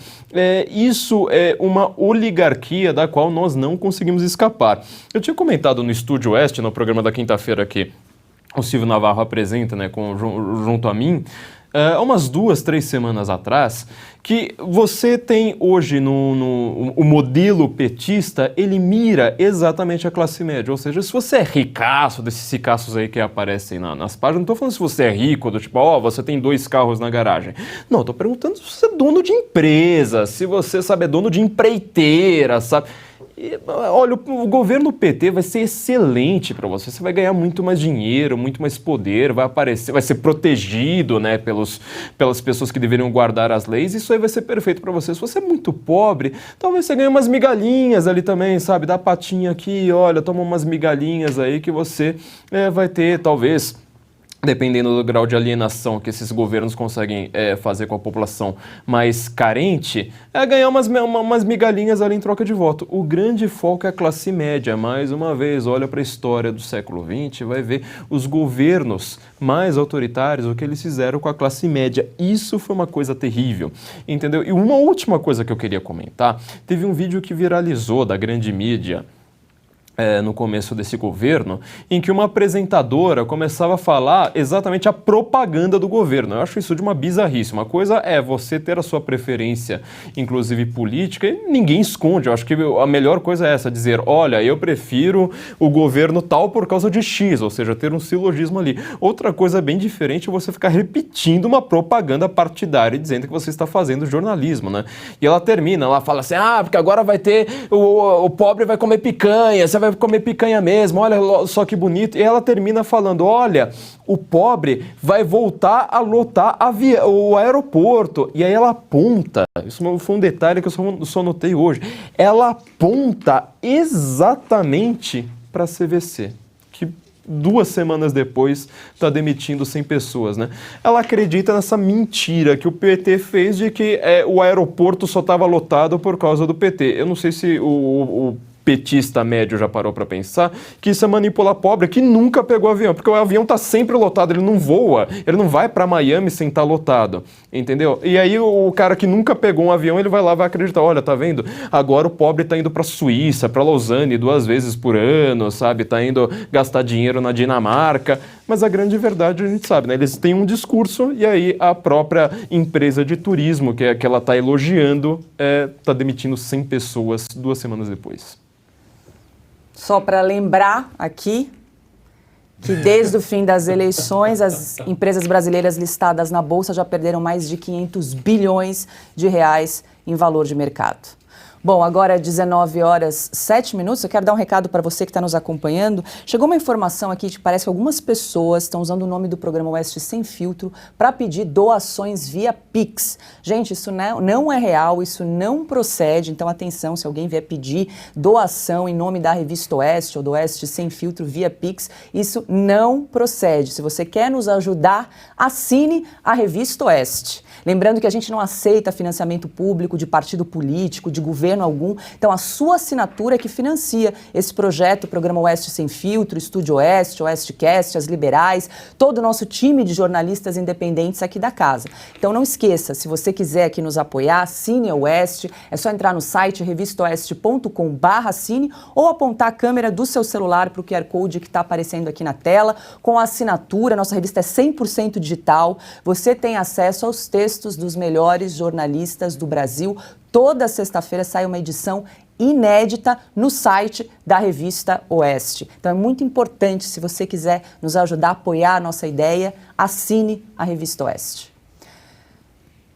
[SPEAKER 4] isso é uma oligarquia da qual nós não conseguimos escapar. Eu tinha comentado no Estúdio Oeste, no programa da quinta-feira que o Silvio Navarro apresenta, né, junto a mim, há umas 2, 3 semanas atrás, que você tem hoje o modelo petista, ele mira exatamente a classe média, ou seja, se você é ricaço, desses ricaços aí que aparecem nas páginas, não estou falando se você é rico, do tipo, você tem 2 carros na garagem. Não, estou perguntando se você é dono de empresa, se você, sabe, é dono de empreiteira, sabe? Olha, o governo PT vai ser excelente para você. Você vai ganhar muito mais dinheiro, muito mais poder, vai aparecer, vai ser protegido, né, pelas pessoas que deveriam guardar as leis. Isso aí vai ser perfeito para você. Se você é muito pobre, talvez você ganhe umas migalhinhas ali também, sabe? Dá patinha aqui, olha, toma umas migalhinhas aí que você vai ter, talvez, dependendo do grau de alienação que esses governos conseguem fazer com a população mais carente, ganhar umas migalhinhas ali em troca de voto. O grande foco é a classe média. Mais uma vez, olha para a história do século XX, vai ver os governos mais autoritários, o que eles fizeram com a classe média. Isso foi uma coisa terrível, entendeu? E uma última coisa que eu queria comentar, teve um vídeo que viralizou da grande mídia, no começo desse governo, em que uma apresentadora começava a falar exatamente a propaganda do governo. Eu acho isso de uma bizarrice. Uma coisa é você ter a sua preferência, inclusive política, e ninguém esconde. Eu acho que a melhor coisa é essa, dizer, olha, eu prefiro o governo tal por causa de X, ou seja, ter um silogismo ali. Outra coisa bem diferente é você ficar repetindo uma propaganda partidária e dizendo que você está fazendo jornalismo, né? E ela termina, ela fala assim, porque agora vai ter, o pobre vai comer picanha, você vai comer picanha mesmo, olha só que bonito. E ela termina falando, olha, o pobre vai voltar a lotar o aeroporto. E aí ela aponta, isso foi um detalhe que eu só notei hoje, ela aponta exatamente para a CVC, que 2 semanas depois está demitindo 100 pessoas, né? Ela acredita nessa mentira que o PT fez de que o aeroporto só estava lotado por causa do PT. Eu não sei se o petista médio já parou para pensar que isso é manipular pobre que nunca pegou avião, porque o avião tá sempre lotado, ele não voa, ele não vai para Miami sem estar lotado, entendeu? E aí o cara que nunca pegou um avião, ele vai lá, vai acreditar, olha, tá vendo? Agora o pobre tá indo para Suíça, para Lausanne 2 vezes por ano, sabe? Tá indo gastar dinheiro na Dinamarca, mas a grande verdade a gente sabe, né? Eles têm um discurso e aí a própria empresa de turismo, que ela tá elogiando, tá demitindo 100 pessoas 2 semanas depois.
[SPEAKER 1] Só para lembrar aqui que desde o fim das eleições, as empresas brasileiras listadas na Bolsa já perderam mais de 500 bilhões de reais em valor de mercado. Bom, agora é 19h07. Eu quero dar um recado para você que está nos acompanhando. Chegou uma informação aqui que parece que algumas pessoas estão usando o nome do programa Oeste Sem Filtro para pedir doações via Pix. Gente, isso não é real, isso não procede. Então, atenção, se alguém vier pedir doação em nome da Revista Oeste ou do Oeste Sem Filtro via Pix, isso não procede. Se você quer nos ajudar, assine a Revista Oeste. Lembrando que a gente não aceita financiamento público de partido político, de governo algum. Então, a sua assinatura é que financia esse projeto, o programa Oeste Sem Filtro, Estúdio Oeste, Oestecast, As Liberais, todo o nosso time de jornalistas independentes aqui da casa. Então, não esqueça, se você quiser aqui nos apoiar, assine a Oeste, é só entrar no site revistaoeste.com/assine ou apontar a câmera do seu celular para o QR Code que está aparecendo aqui na tela, com a assinatura. Nossa revista é 100% digital. Você tem acesso aos textos dos melhores jornalistas do Brasil. Toda sexta-feira sai uma edição inédita no site da Revista Oeste. Então é muito importante, se você quiser nos ajudar a apoiar a nossa ideia, assine a Revista Oeste.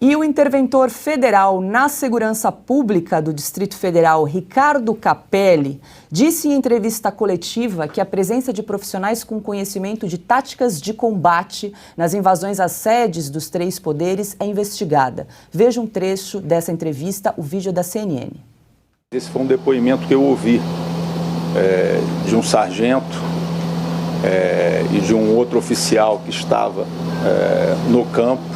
[SPEAKER 1] E o interventor federal na segurança pública do Distrito Federal, Ricardo Capelli, disse em entrevista coletiva que a presença de profissionais com conhecimento de táticas de combate nas invasões às sedes dos 3 poderes é investigada. Veja um trecho dessa entrevista, o vídeo da CNN.
[SPEAKER 9] Esse foi um depoimento que eu ouvi de um sargento e de um outro oficial que estava no campo.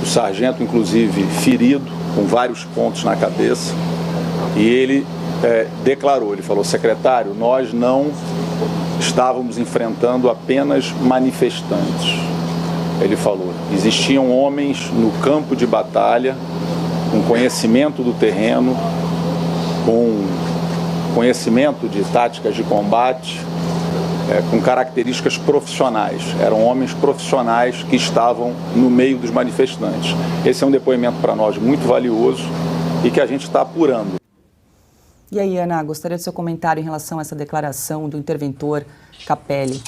[SPEAKER 9] O sargento, inclusive, ferido, com vários pontos na cabeça, e ele declarou, ele falou: secretário, nós não estávamos enfrentando apenas manifestantes. Ele falou, existiam homens no campo de batalha, com conhecimento do terreno, com conhecimento de táticas de combate, com características profissionais. Eram homens profissionais que estavam no meio dos manifestantes. Esse é um depoimento para nós muito valioso e que a gente está apurando.
[SPEAKER 1] E aí, Ana, gostaria do seu comentário em relação a essa declaração do interventor Capelli.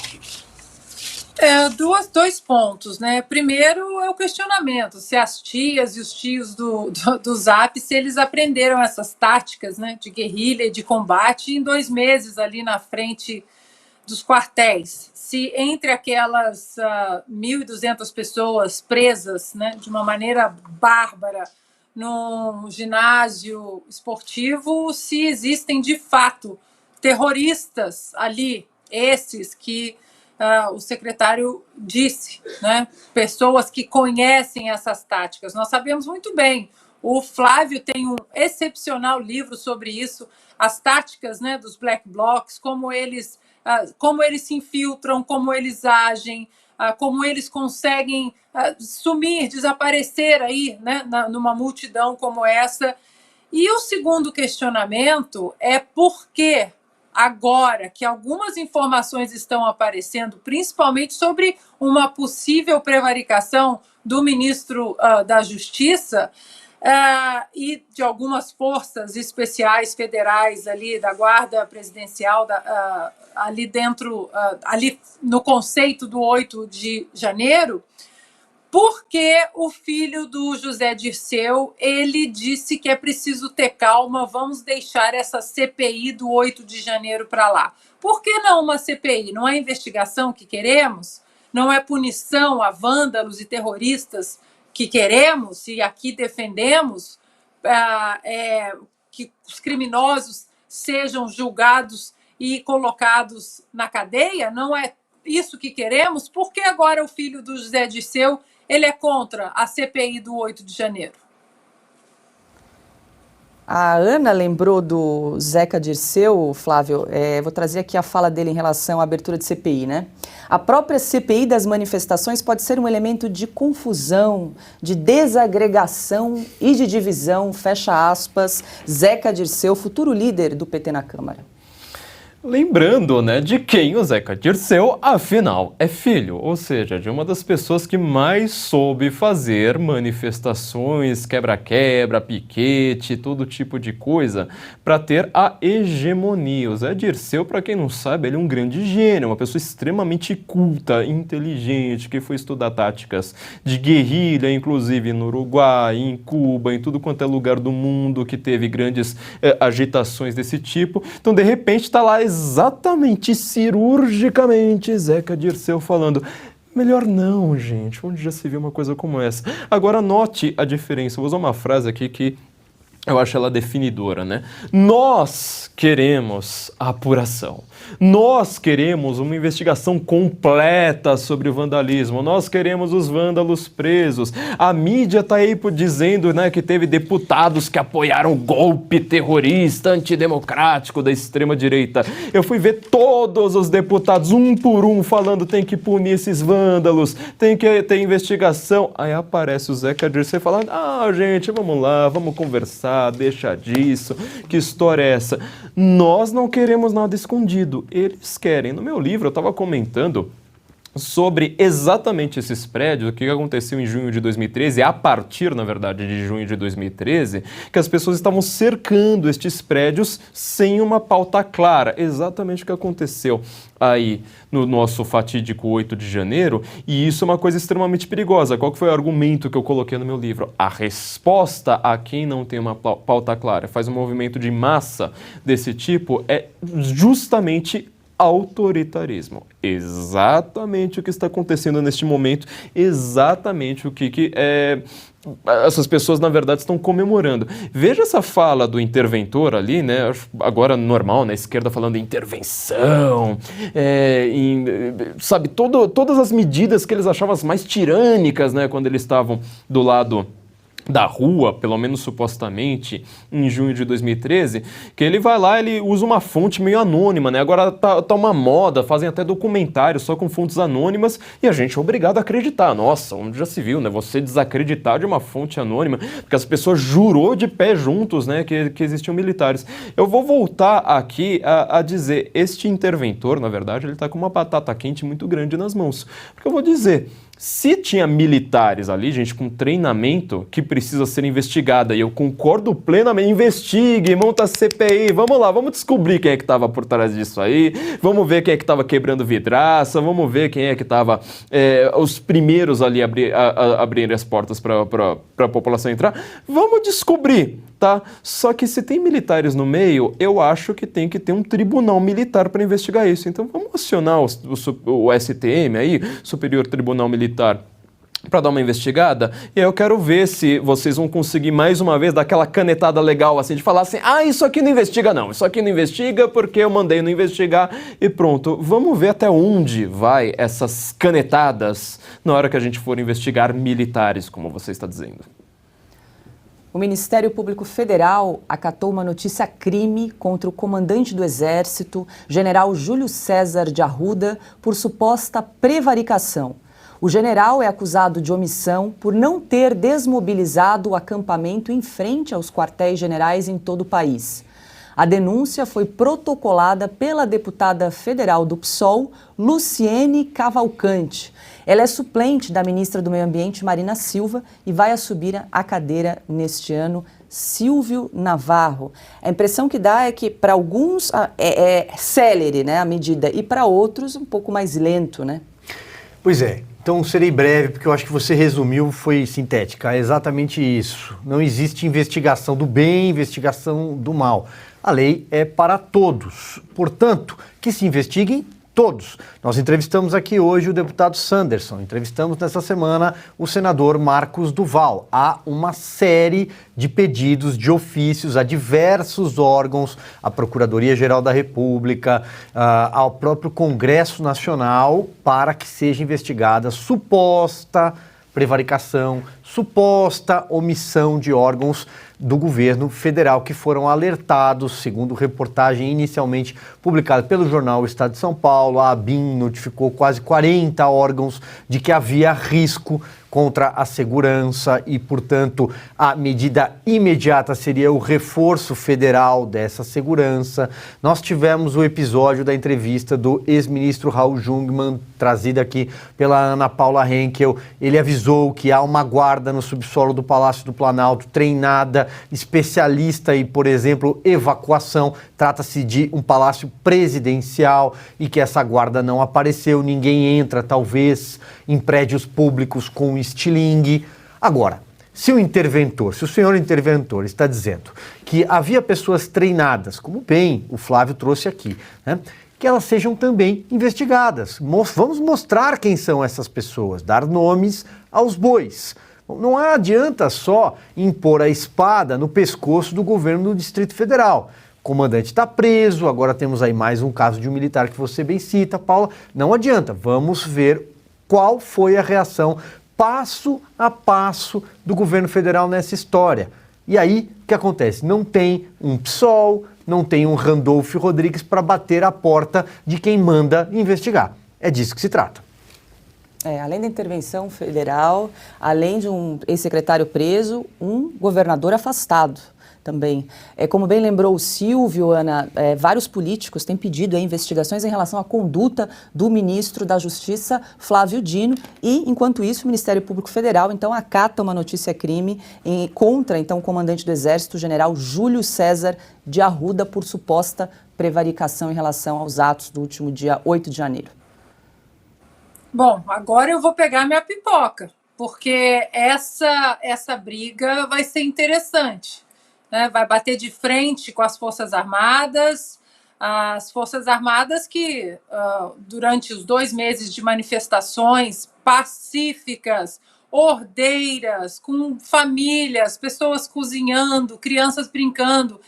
[SPEAKER 5] Dois pontos, né? Primeiro é o questionamento, se as tias e os tios do Zap, se eles aprenderam essas táticas, né, de guerrilha e de combate em 2 meses ali na frente dos quartéis, se entre aquelas 1.200 pessoas presas, né, de uma maneira bárbara num ginásio esportivo, se existem de fato terroristas ali, esses que o secretário disse, né, pessoas que conhecem essas táticas. Nós sabemos muito bem, o Flávio tem um excepcional livro sobre isso, as táticas, né, dos Black Blocs, como eles se infiltram, como eles agem, como eles conseguem sumir, desaparecer aí, né, numa multidão como essa. E o segundo questionamento é por que agora que algumas informações estão aparecendo, principalmente sobre uma possível prevaricação do ministro da Justiça, e de algumas forças especiais federais ali da Guarda Presidencial ali dentro, ali no conceito do 8 de janeiro, porque o filho do José Dirceu, ele disse que é preciso ter calma, vamos deixar essa CPI do 8 de janeiro para lá. Por que não uma CPI? Não é investigação que queremos? Não é punição a vândalos e terroristas que queremos e aqui defendemos, que os criminosos sejam julgados e colocados na cadeia? Não é isso que queremos? Por que agora o filho do José Dirceu ele é contra a CPI do 8 de janeiro?
[SPEAKER 1] A Ana lembrou do Zeca Dirceu, Flávio, vou trazer aqui a fala dele em relação à abertura de CPI, né? A própria CPI das manifestações pode ser um elemento de confusão, de desagregação e de divisão, fecha aspas, Zeca Dirceu, futuro líder do PT na Câmara.
[SPEAKER 4] Lembrando, né, de quem o Zeca Dirceu, afinal, é filho, ou seja, de uma das pessoas que mais soube fazer manifestações, quebra-quebra, piquete, todo tipo de coisa, para ter a hegemonia. O Zé Dirceu, para quem não sabe, ele é um grande gênio, uma pessoa extremamente culta, inteligente, que foi estudar táticas de guerrilha, inclusive no Uruguai, em Cuba, em tudo quanto é lugar do mundo que teve grandes agitações desse tipo. Então, de repente, está lá exatamente, cirurgicamente, Zeca Dirceu falando: melhor não, gente, onde já se viu uma coisa como essa? Agora note a diferença, vou usar uma frase aqui que eu acho ela definidora, né? Nós queremos a apuração. Nós queremos uma investigação completa sobre o vandalismo. Nós queremos os vândalos presos. A mídia está aí dizendo, né, que teve deputados que apoiaram o golpe terrorista antidemocrático da extrema-direita. Eu fui ver todos os deputados, um por um, falando tem que punir esses vândalos, tem que ter investigação. Aí aparece o Zeca Dirceu falando: gente, vamos lá, vamos conversar, deixa disso, que história é essa? Nós não queremos nada escondido, eles querem. No meu livro eu estava comentando sobre exatamente esses prédios, o que aconteceu em junho de 2013, a partir, na verdade, de junho de 2013, que as pessoas estavam cercando estes prédios sem uma pauta clara. Exatamente o que aconteceu aí no nosso fatídico 8 de janeiro, e isso é uma coisa extremamente perigosa. Qual que foi o argumento que eu coloquei no meu livro? A resposta a quem não tem uma pauta clara, faz um movimento de massa desse tipo, é justamente autoritarismo. Exatamente o que está acontecendo neste momento, exatamente o que essas pessoas, na verdade, estão comemorando. Veja essa fala do interventor ali, né? Agora normal, na esquerda falando em intervenção, sabe, todas as medidas que eles achavam as mais tirânicas, né? Quando eles estavam do lado da rua, pelo menos supostamente, em junho de 2013, que ele vai lá, ele usa uma fonte meio anônima, né? Agora tá uma moda, fazem até documentários só com fontes anônimas e a gente é obrigado a acreditar. Nossa, onde já se viu, né? Você desacreditar de uma fonte anônima, porque as pessoas jurou de pé juntos, né? Que existiam militares. Eu vou voltar aqui a dizer, este interventor, na verdade, ele tá com uma batata quente muito grande nas mãos. Porque eu vou dizer, se tinha militares ali, gente, com treinamento que precisa ser investigada, e eu concordo plenamente, investigue, monta a CPI, vamos lá, vamos descobrir quem é que estava por trás disso aí, vamos ver quem é que estava quebrando vidraça, vamos ver quem é que estava os primeiros ali a abrirem as portas para a população entrar, vamos descobrir, tá? Só que se tem militares no meio, eu acho que tem que ter um tribunal militar para investigar isso, então vamos acionar o STM aí, Superior Tribunal Militar, para dar uma investigada, e aí eu quero ver se vocês vão conseguir mais uma vez dar aquela canetada legal assim, de falar assim, isso aqui não investiga não, isso aqui não investiga porque eu mandei não investigar e pronto. Vamos ver até onde vai essas canetadas na hora que a gente for investigar militares, como você está dizendo.
[SPEAKER 1] O Ministério Público Federal acatou uma notícia crime contra o comandante do Exército, general Júlio César de Arruda, por suposta prevaricação. O general é acusado de omissão por não ter desmobilizado o acampamento em frente aos quartéis generais em todo o país. A denúncia foi protocolada pela deputada federal do PSOL, Luciene Cavalcante. Ela é suplente da ministra do Meio Ambiente, Marina Silva, e vai assumir a cadeira neste ano, Silvio Navarro. A impressão que dá é que para alguns é célere, né, a medida, e para outros um pouco mais lento, né?
[SPEAKER 3] Pois é. Então serei breve, porque eu acho que você resumiu, foi sintética. É exatamente isso. Não existe investigação do bem, investigação do mal. A lei é para todos. Portanto, que se investiguem todos. Nós entrevistamos aqui hoje o deputado Sanderson, entrevistamos nessa semana o senador Marcos Duval. Há uma série de pedidos, de ofícios a diversos órgãos, à Procuradoria-Geral da República, ao próprio Congresso Nacional, para que seja investigada suposta prevaricação, suposta omissão de órgãos do governo federal que foram alertados, segundo reportagem inicialmente publicada pelo jornal Estado de São Paulo. A ABIN notificou quase 40 órgãos de que havia risco contra a segurança e, portanto, a medida imediata seria o reforço federal dessa segurança. Nós tivemos o episódio da entrevista do ex-ministro Raul Jungmann, trazida aqui pela Ana Paula Henkel. Ele avisou que há uma guarda no subsolo do Palácio do Planalto, treinada, especialista em, por exemplo, evacuação. Trata-se de um palácio presidencial e que essa guarda não apareceu. Ninguém entra, talvez, em prédios públicos com estilingue. Agora, se o senhor interventor está dizendo que havia pessoas treinadas, como bem o Flávio trouxe aqui, né, que elas sejam também investigadas. Vamos mostrar quem são essas pessoas, dar nomes aos bois. Não adianta só impor a espada no pescoço do governo do Distrito Federal. O comandante está preso, agora temos aí mais um caso de um militar que você bem cita, Paula. Não adianta, vamos ver qual foi a reação passo a passo do governo federal nessa história. E aí, o que acontece? Não tem um PSOL, não tem um Randolph Rodrigues para bater a porta de quem manda investigar. É disso que se trata.
[SPEAKER 1] Além da intervenção federal, além de um ex-secretário preso, um governador afastado também. Como bem lembrou o Silvio, Ana, vários políticos têm pedido investigações em relação à conduta do ministro da Justiça, Flávio Dino, e, enquanto isso, o Ministério Público Federal, então, acata uma notícia-crime contra, então, o comandante do Exército, o general Júlio César de Arruda, por suposta prevaricação em relação aos atos do último dia 8 de janeiro.
[SPEAKER 5] Bom, agora eu vou pegar minha pipoca, porque essa briga vai ser interessante, né? Vai bater de frente com as Forças Armadas que, durante os 2 meses de manifestações pacíficas, ordeiras, com famílias, pessoas cozinhando, crianças brincando,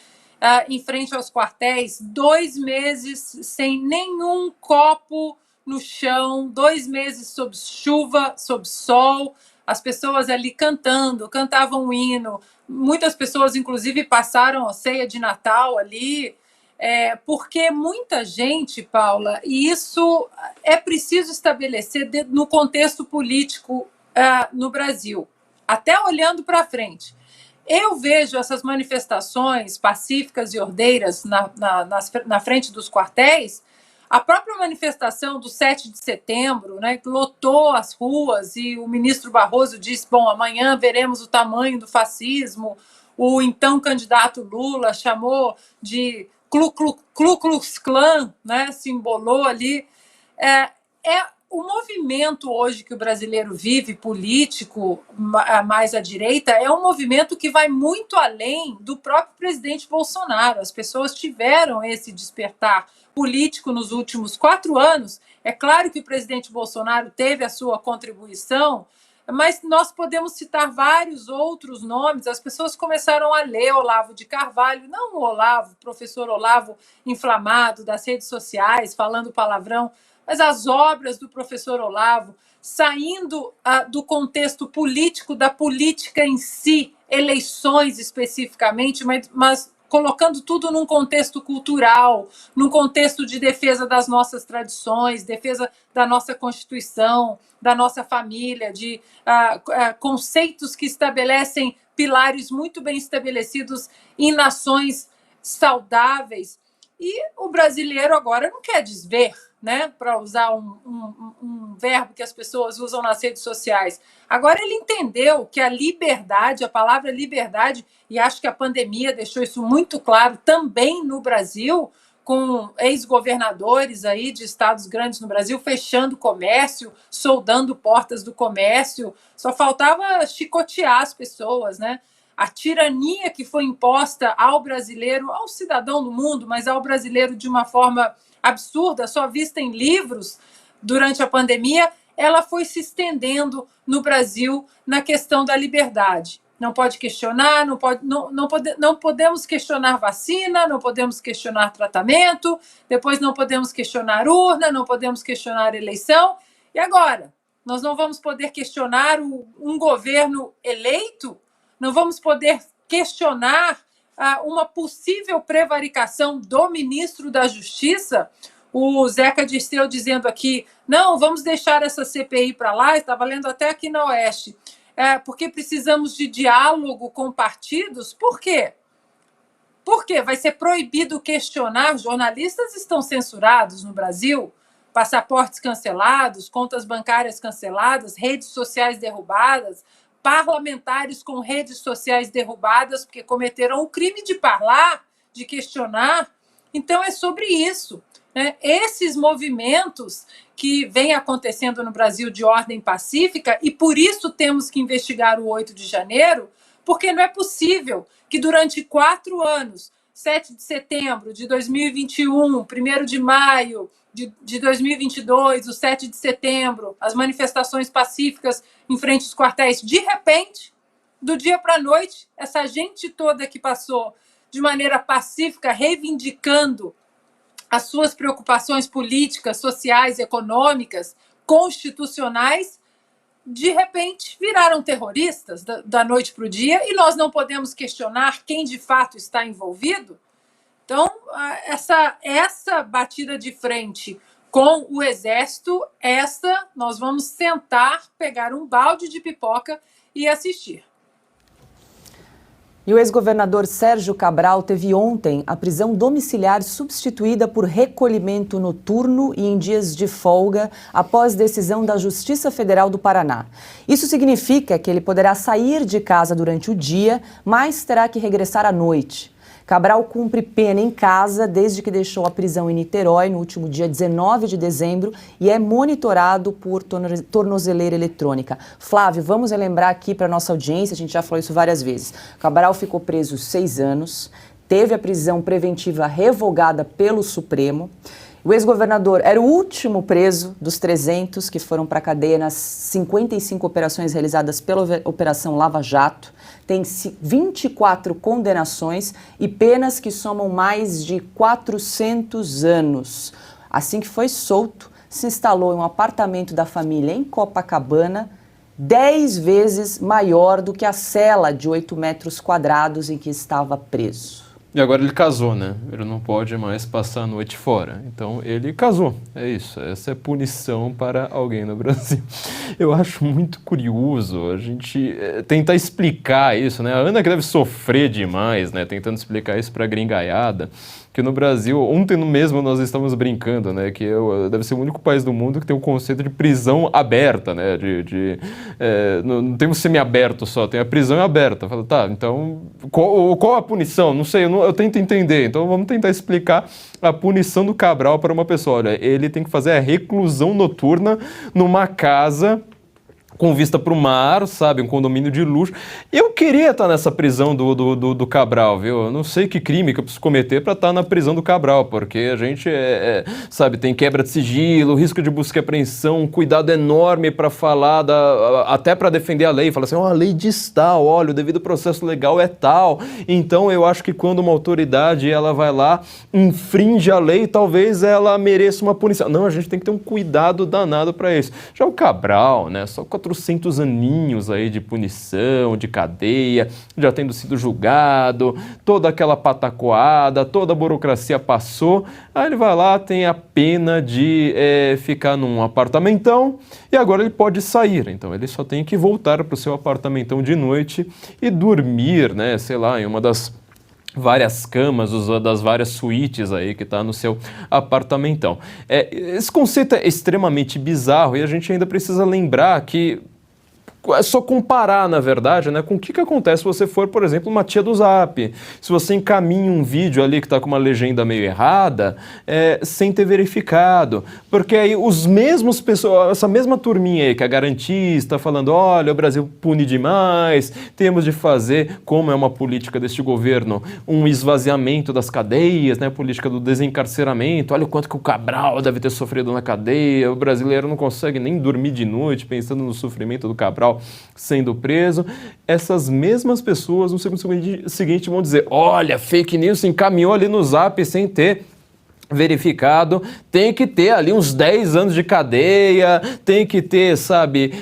[SPEAKER 5] em frente aos quartéis, 2 meses sem nenhum copo no chão, 2 meses sob chuva, sob sol, as pessoas ali cantavam um hino, muitas pessoas, inclusive, passaram a ceia de Natal ali, porque muita gente, Paula, e isso é preciso estabelecer no contexto político no Brasil, até olhando para frente. Eu vejo essas manifestações pacíficas e ordeiras na frente dos quartéis. A própria manifestação do 7 de setembro, né, que lotou as ruas, e o ministro Barroso disse, bom, amanhã veremos o tamanho do fascismo. O então candidato Lula chamou de Ku Klux Klan, né, simbolou ali. O movimento hoje que o brasileiro vive, político, mais à direita, é um movimento que vai muito além do próprio presidente Bolsonaro. As pessoas tiveram esse despertar político nos últimos 4 anos. É claro que o presidente Bolsonaro teve a sua contribuição, mas nós podemos citar vários outros nomes. As pessoas começaram a ler Olavo de Carvalho, não o Olavo, o professor Olavo inflamado das redes sociais, falando palavrão, mas as obras do professor Olavo, saindo do contexto político, da política em si, eleições especificamente, mas colocando tudo num contexto cultural, num contexto de defesa das nossas tradições, defesa da nossa Constituição, da nossa família, de conceitos que estabelecem pilares muito bem estabelecidos em nações saudáveis. E o brasileiro agora não quer desver, né, para usar um verbo que as pessoas usam nas redes sociais. Agora ele entendeu que a liberdade, a palavra liberdade, e acho que a pandemia deixou isso muito claro também no Brasil, com ex-governadores aí de estados grandes no Brasil fechando comércio, soldando portas do comércio, só faltava chicotear as pessoas, né? A tirania que foi imposta ao brasileiro, ao cidadão do mundo, mas ao brasileiro de uma forma absurda, só vista em livros durante a pandemia, ela foi se estendendo no Brasil na questão da liberdade. Não pode questionar, não podemos questionar vacina, não podemos questionar tratamento, depois não podemos questionar urna, não podemos questionar eleição. E agora? Nós não vamos poder questionar um governo eleito? Não vamos poder questionar uma possível prevaricação do ministro da Justiça? O Zeca Dirceu dizendo aqui, não, vamos deixar essa CPI para lá, estava lendo até aqui na Oeste, porque precisamos de diálogo com partidos. Por quê? Por quê? Vai ser proibido questionar? Jornalistas estão censurados no Brasil, passaportes cancelados, contas bancárias canceladas, redes sociais derrubadas, parlamentares com redes sociais derrubadas porque cometeram o crime de falar, de questionar. Então, é sobre isso, né? Esses movimentos que vêm acontecendo no Brasil de ordem pacífica, e por isso temos que investigar o 8 de janeiro, porque não é possível que durante 4 anos, 7 de setembro de 2021, 1º de maio de 2022, o 7 de setembro, as manifestações pacíficas em frente aos quartéis, de repente, do dia para a noite, essa gente toda que passou de maneira pacífica, reivindicando as suas preocupações políticas, sociais, econômicas, constitucionais, de repente viraram terroristas da noite para o dia, e nós não podemos questionar quem de fato está envolvido. Então, essa batida de frente com o Exército, nós vamos sentar, pegar um balde de pipoca e assistir.
[SPEAKER 1] E o ex-governador Sérgio Cabral teve ontem a prisão domiciliar substituída por recolhimento noturno e em dias de folga após decisão da Justiça Federal do Paraná. Isso significa que ele poderá sair de casa durante o dia, mas terá que regressar à noite. Cabral cumpre pena em casa desde que deixou a prisão em Niterói no último dia 19 de dezembro e é monitorado por tornozeleira eletrônica. Flávio, vamos relembrar aqui para a nossa audiência, a gente já falou isso várias vezes. Cabral ficou preso 6 anos, teve a prisão preventiva revogada pelo Supremo. O ex-governador era o último preso dos 300 que foram para a cadeia nas 55 operações realizadas pela Operação Lava Jato. Tem 24 condenações e penas que somam mais de 400 anos. Assim que foi solto, se instalou em um apartamento da família em Copacabana, 10 vezes maior do que a cela de 8 metros quadrados em que estava preso.
[SPEAKER 4] E agora ele casou, né? Ele não pode mais passar a noite fora. Então ele casou. É isso. Essa é punição para alguém no Brasil. Eu acho muito curioso a gente tentar explicar isso, né? A Ana que deve sofrer demais, né? Tentando explicar isso para a gringaiada. Que no Brasil, ontem mesmo nós estávamos brincando, né? Que deve ser o único país do mundo que tem o conceito de prisão aberta, né? Não tem o semi-aberto só, tem a prisão aberta. Fala, tá, então qual a punição? Não sei, eu tento entender. Então vamos tentar explicar a punição do Cabral para uma pessoa. Olha, ele tem que fazer a reclusão noturna numa casa com vista para o mar, sabe, um condomínio de luxo. Eu queria estar nessa prisão do Cabral, viu? Eu não sei que crime que eu preciso cometer para estar na prisão do Cabral, porque a gente, sabe, tem quebra de sigilo, risco de busca e apreensão, um cuidado enorme para falar, até para defender a lei. Fala assim, a lei diz tal, olha, o devido processo legal é tal. Então, eu acho que quando uma autoridade, ela vai lá, infringe a lei, talvez ela mereça uma punição. Não, a gente tem que ter um cuidado danado para isso. Já o Cabral, né, só 400 aninhos aí de punição, de cadeia, já tendo sido julgado, toda aquela patacoada, toda a burocracia passou, aí ele vai lá, tem a pena de ficar num apartamentão e agora ele pode sair, então ele só tem que voltar para o seu apartamentão de noite e dormir, né, sei lá, em uma das várias camas, das várias suítes aí que está no seu apartamentão. Esse conceito é extremamente bizarro e a gente ainda precisa lembrar que é só comparar, na verdade, né, com o que acontece se você for, por exemplo, uma tia do Zap. Se você encaminha um vídeo ali que está com uma legenda meio errada, sem ter verificado. Porque aí os mesmos pessoas, essa mesma turminha aí que é garantista, falando, olha, o Brasil pune demais, temos de fazer, como é uma política deste governo, um esvaziamento das cadeias, né, a política do desencarceramento, olha o quanto que o Cabral deve ter sofrido na cadeia, o brasileiro não consegue nem dormir de noite pensando no sofrimento do Cabral sendo preso. Essas mesmas pessoas no segundo seguinte vão dizer, olha, fake news se encaminhou ali no Zap sem ter verificado, tem que ter ali uns 10 anos de cadeia, tem que ter, sabe,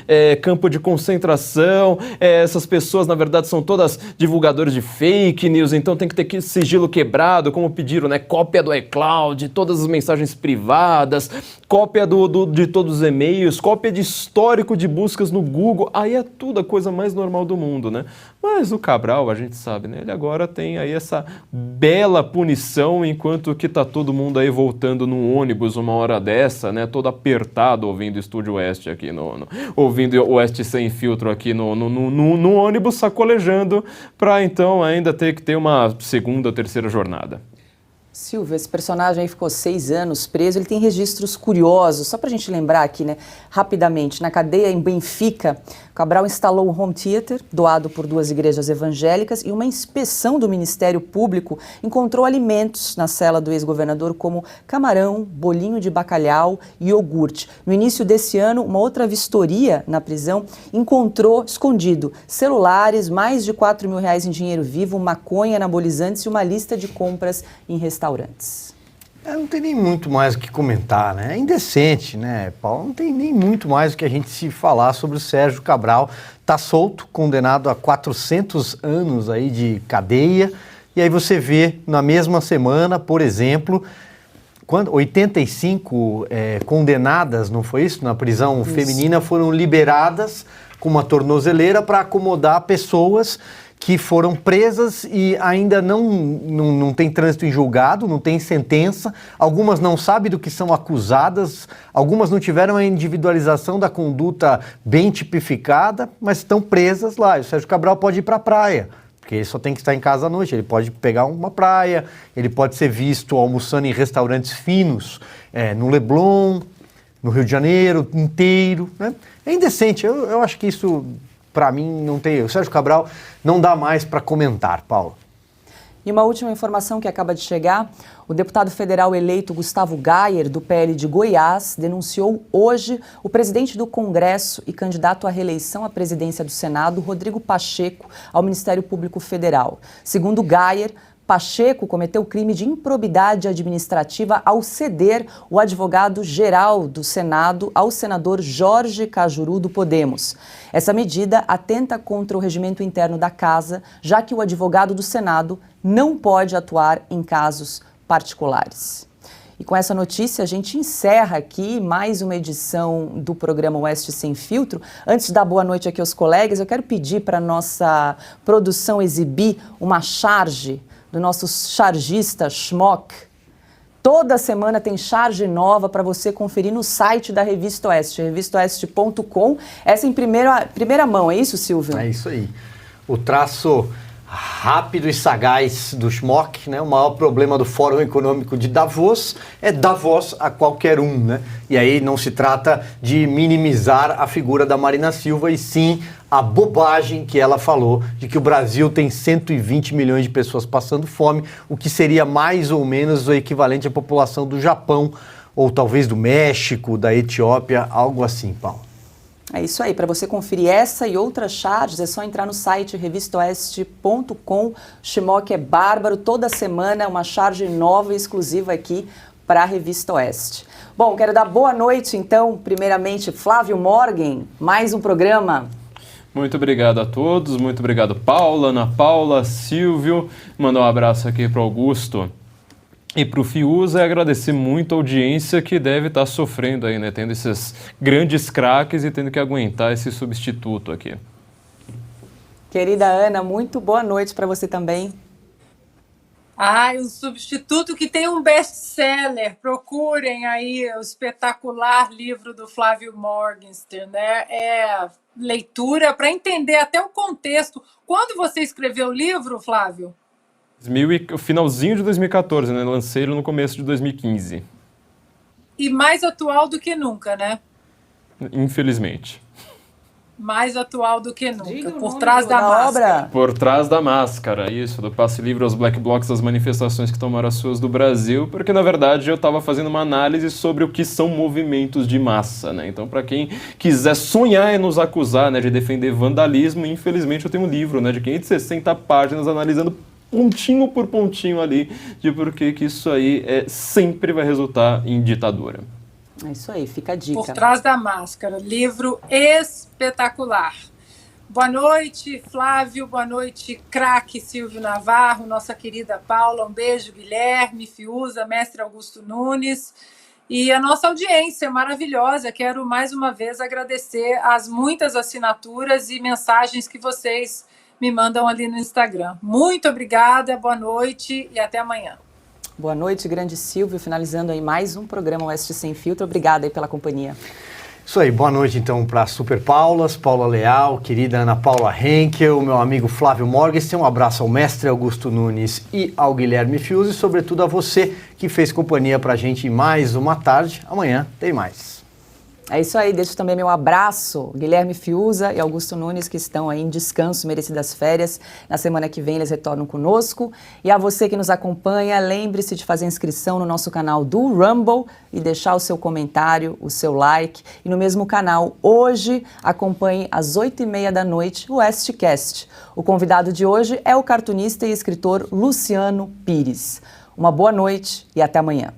[SPEAKER 4] campo de concentração, essas pessoas, na verdade, são todas divulgadores de fake news, então tem que ter sigilo quebrado, como pediram, né, cópia do iCloud, todas as mensagens privadas, cópia de todos os e-mails, cópia de histórico de buscas no Google, aí é tudo a coisa mais normal do mundo, né? Mas o Cabral, a gente sabe, né, ele agora tem aí essa bela punição, enquanto que tá todo mundo aí voltando num ônibus uma hora dessa, né, todo apertado ouvindo Estúdio Oeste aqui, ouvindo o Oeste Sem Filtro aqui no ônibus, sacolejando, para então ainda ter que ter uma segunda ou terceira jornada.
[SPEAKER 1] Silvia, esse personagem aí ficou 6 anos preso, ele tem registros curiosos, só para a gente lembrar aqui, né, rapidamente, na cadeia em Benfica, Cabral instalou um home theater, doado por 2 igrejas evangélicas, e uma inspeção do Ministério Público encontrou alimentos na cela do ex-governador como camarão, bolinho de bacalhau e iogurte. No início desse ano, uma outra vistoria na prisão encontrou, escondido, celulares, mais de R$4 mil em dinheiro vivo, maconha, anabolizantes e uma lista de compras em restaurantes.
[SPEAKER 3] Não tem nem muito mais o que comentar, né? É indecente, né, Paulo? Não tem nem muito mais o que a gente se falar sobre o Sérgio Cabral. Tá solto, condenado a 400 anos aí de cadeia. E aí você vê na mesma semana, por exemplo, 85 condenadas, não foi isso? Na prisão feminina foram liberadas com uma tornozeleira para acomodar pessoas que foram presas e ainda não tem trânsito em julgado, não tem sentença. Algumas não sabem do que são acusadas, algumas não tiveram a individualização da conduta bem tipificada, mas estão presas lá. E o Sérgio Cabral pode ir para a praia, porque ele só tem que estar em casa à noite. Ele pode pegar uma praia, ele pode ser visto almoçando em restaurantes finos, no Leblon, no Rio de Janeiro inteiro, né? É indecente. Eu acho que isso, para mim, não tem... O Sérgio Cabral não dá mais para comentar, Paulo.
[SPEAKER 1] E uma última informação que acaba de chegar: o deputado federal eleito Gustavo Gayer, do PL de Goiás, denunciou hoje o presidente do Congresso e candidato à reeleição à presidência do Senado, Rodrigo Pacheco, ao Ministério Público Federal. Segundo Gayer, Pacheco cometeu crime de improbidade administrativa ao ceder o advogado-geral do Senado ao senador Jorge Cajuru, do Podemos. Essa medida atenta contra o regimento interno da Casa, já que o advogado do Senado não pode atuar em casos particulares. E com essa notícia, a gente encerra aqui mais uma edição do programa Oeste Sem Filtro. Antes de dar boa noite aqui aos colegas, eu quero pedir para a nossa produção exibir uma charge do nosso chargista Schmock. Toda semana tem charge nova para você conferir no site da Revista Oeste, revistaoeste.com. Essa em primeira mão, é isso, Silvio?
[SPEAKER 3] É isso aí. O traço rápido e sagaz do Schmock, né? O maior problema do Fórum Econômico de Davos é dar voz a qualquer um, né? E aí não se trata de minimizar a figura da Marina Silva, e sim a bobagem que ela falou de que o Brasil tem 120 milhões de pessoas passando fome, o que seria mais ou menos o equivalente à população do Japão, ou talvez do México, da Etiópia, algo assim, Paulo.
[SPEAKER 1] É isso aí. Para você conferir essa e outras charges, é só entrar no site revistaoeste.com. Schmock é bárbaro. Toda semana uma charge nova e exclusiva aqui para a Revista Oeste. Bom, quero dar boa noite, então, primeiramente, Flávio Morgan, mais um programa.
[SPEAKER 4] Muito obrigado a todos, muito obrigado, Paula, Ana Paula, Silvio. Mandar um abraço aqui para o Augusto e para o Fiuza, e agradecer muito a audiência que deve estar sofrendo aí, né? Tendo esses grandes craques e tendo que aguentar esse substituto aqui.
[SPEAKER 1] Querida Ana, muito boa noite para você também.
[SPEAKER 5] Um substituto que tem um best-seller. Procurem aí o espetacular livro do Flávio Morgenstern, né? É leitura para entender até o contexto. Quando você escreveu o livro, Flávio?
[SPEAKER 4] O finalzinho de 2014, né? Lancei ele no começo de 2015.
[SPEAKER 5] E mais atual do que nunca, né?
[SPEAKER 4] Infelizmente.
[SPEAKER 5] Mais atual do que nunca. Por trás da máscara.
[SPEAKER 4] Por trás da máscara, isso, do passe livre aos black blocs, das manifestações que tomaram as ruas do Brasil, porque na verdade eu estava fazendo uma análise sobre o que são movimentos de massa, né? Então, para quem quiser sonhar e nos acusar, né, de defender vandalismo, infelizmente eu tenho um livro, né, de 560 páginas analisando pontinho por pontinho ali de por que isso aí sempre vai resultar em ditadura.
[SPEAKER 1] É isso aí, fica a dica.
[SPEAKER 5] Por trás da máscara, livro espetacular. Boa noite, Flávio, boa noite, craque Silvio Navarro, nossa querida Paula, um beijo, Guilherme, Fiuza, mestre Augusto Nunes e a nossa audiência maravilhosa. Quero mais uma vez agradecer as muitas assinaturas e mensagens que vocês me mandam ali no Instagram. Muito obrigada, boa noite e até amanhã.
[SPEAKER 1] Boa noite, grande Silvio, finalizando aí mais um programa Oeste Sem Filtro. Obrigada aí pela companhia.
[SPEAKER 3] Isso aí, boa noite então para Super Paulas, Paula Leal, querida Ana Paula Henkel, meu amigo Flávio Morgenstern, um abraço ao mestre Augusto Nunes e ao Guilherme Fiuza e sobretudo a você que fez companhia para a gente em mais uma tarde. Amanhã tem mais.
[SPEAKER 1] É isso aí, deixo também meu abraço, Guilherme Fiuza e Augusto Nunes, que estão aí em descanso, merecidas férias. Na semana que vem eles retornam conosco. E a você que nos acompanha, lembre-se de fazer inscrição no nosso canal do Rumble e deixar o seu comentário, o seu like. E no mesmo canal, hoje, acompanhe às 8h30 da noite o Oestecast. O convidado de hoje é o cartunista e escritor Luciano Pires. Uma boa noite e até amanhã.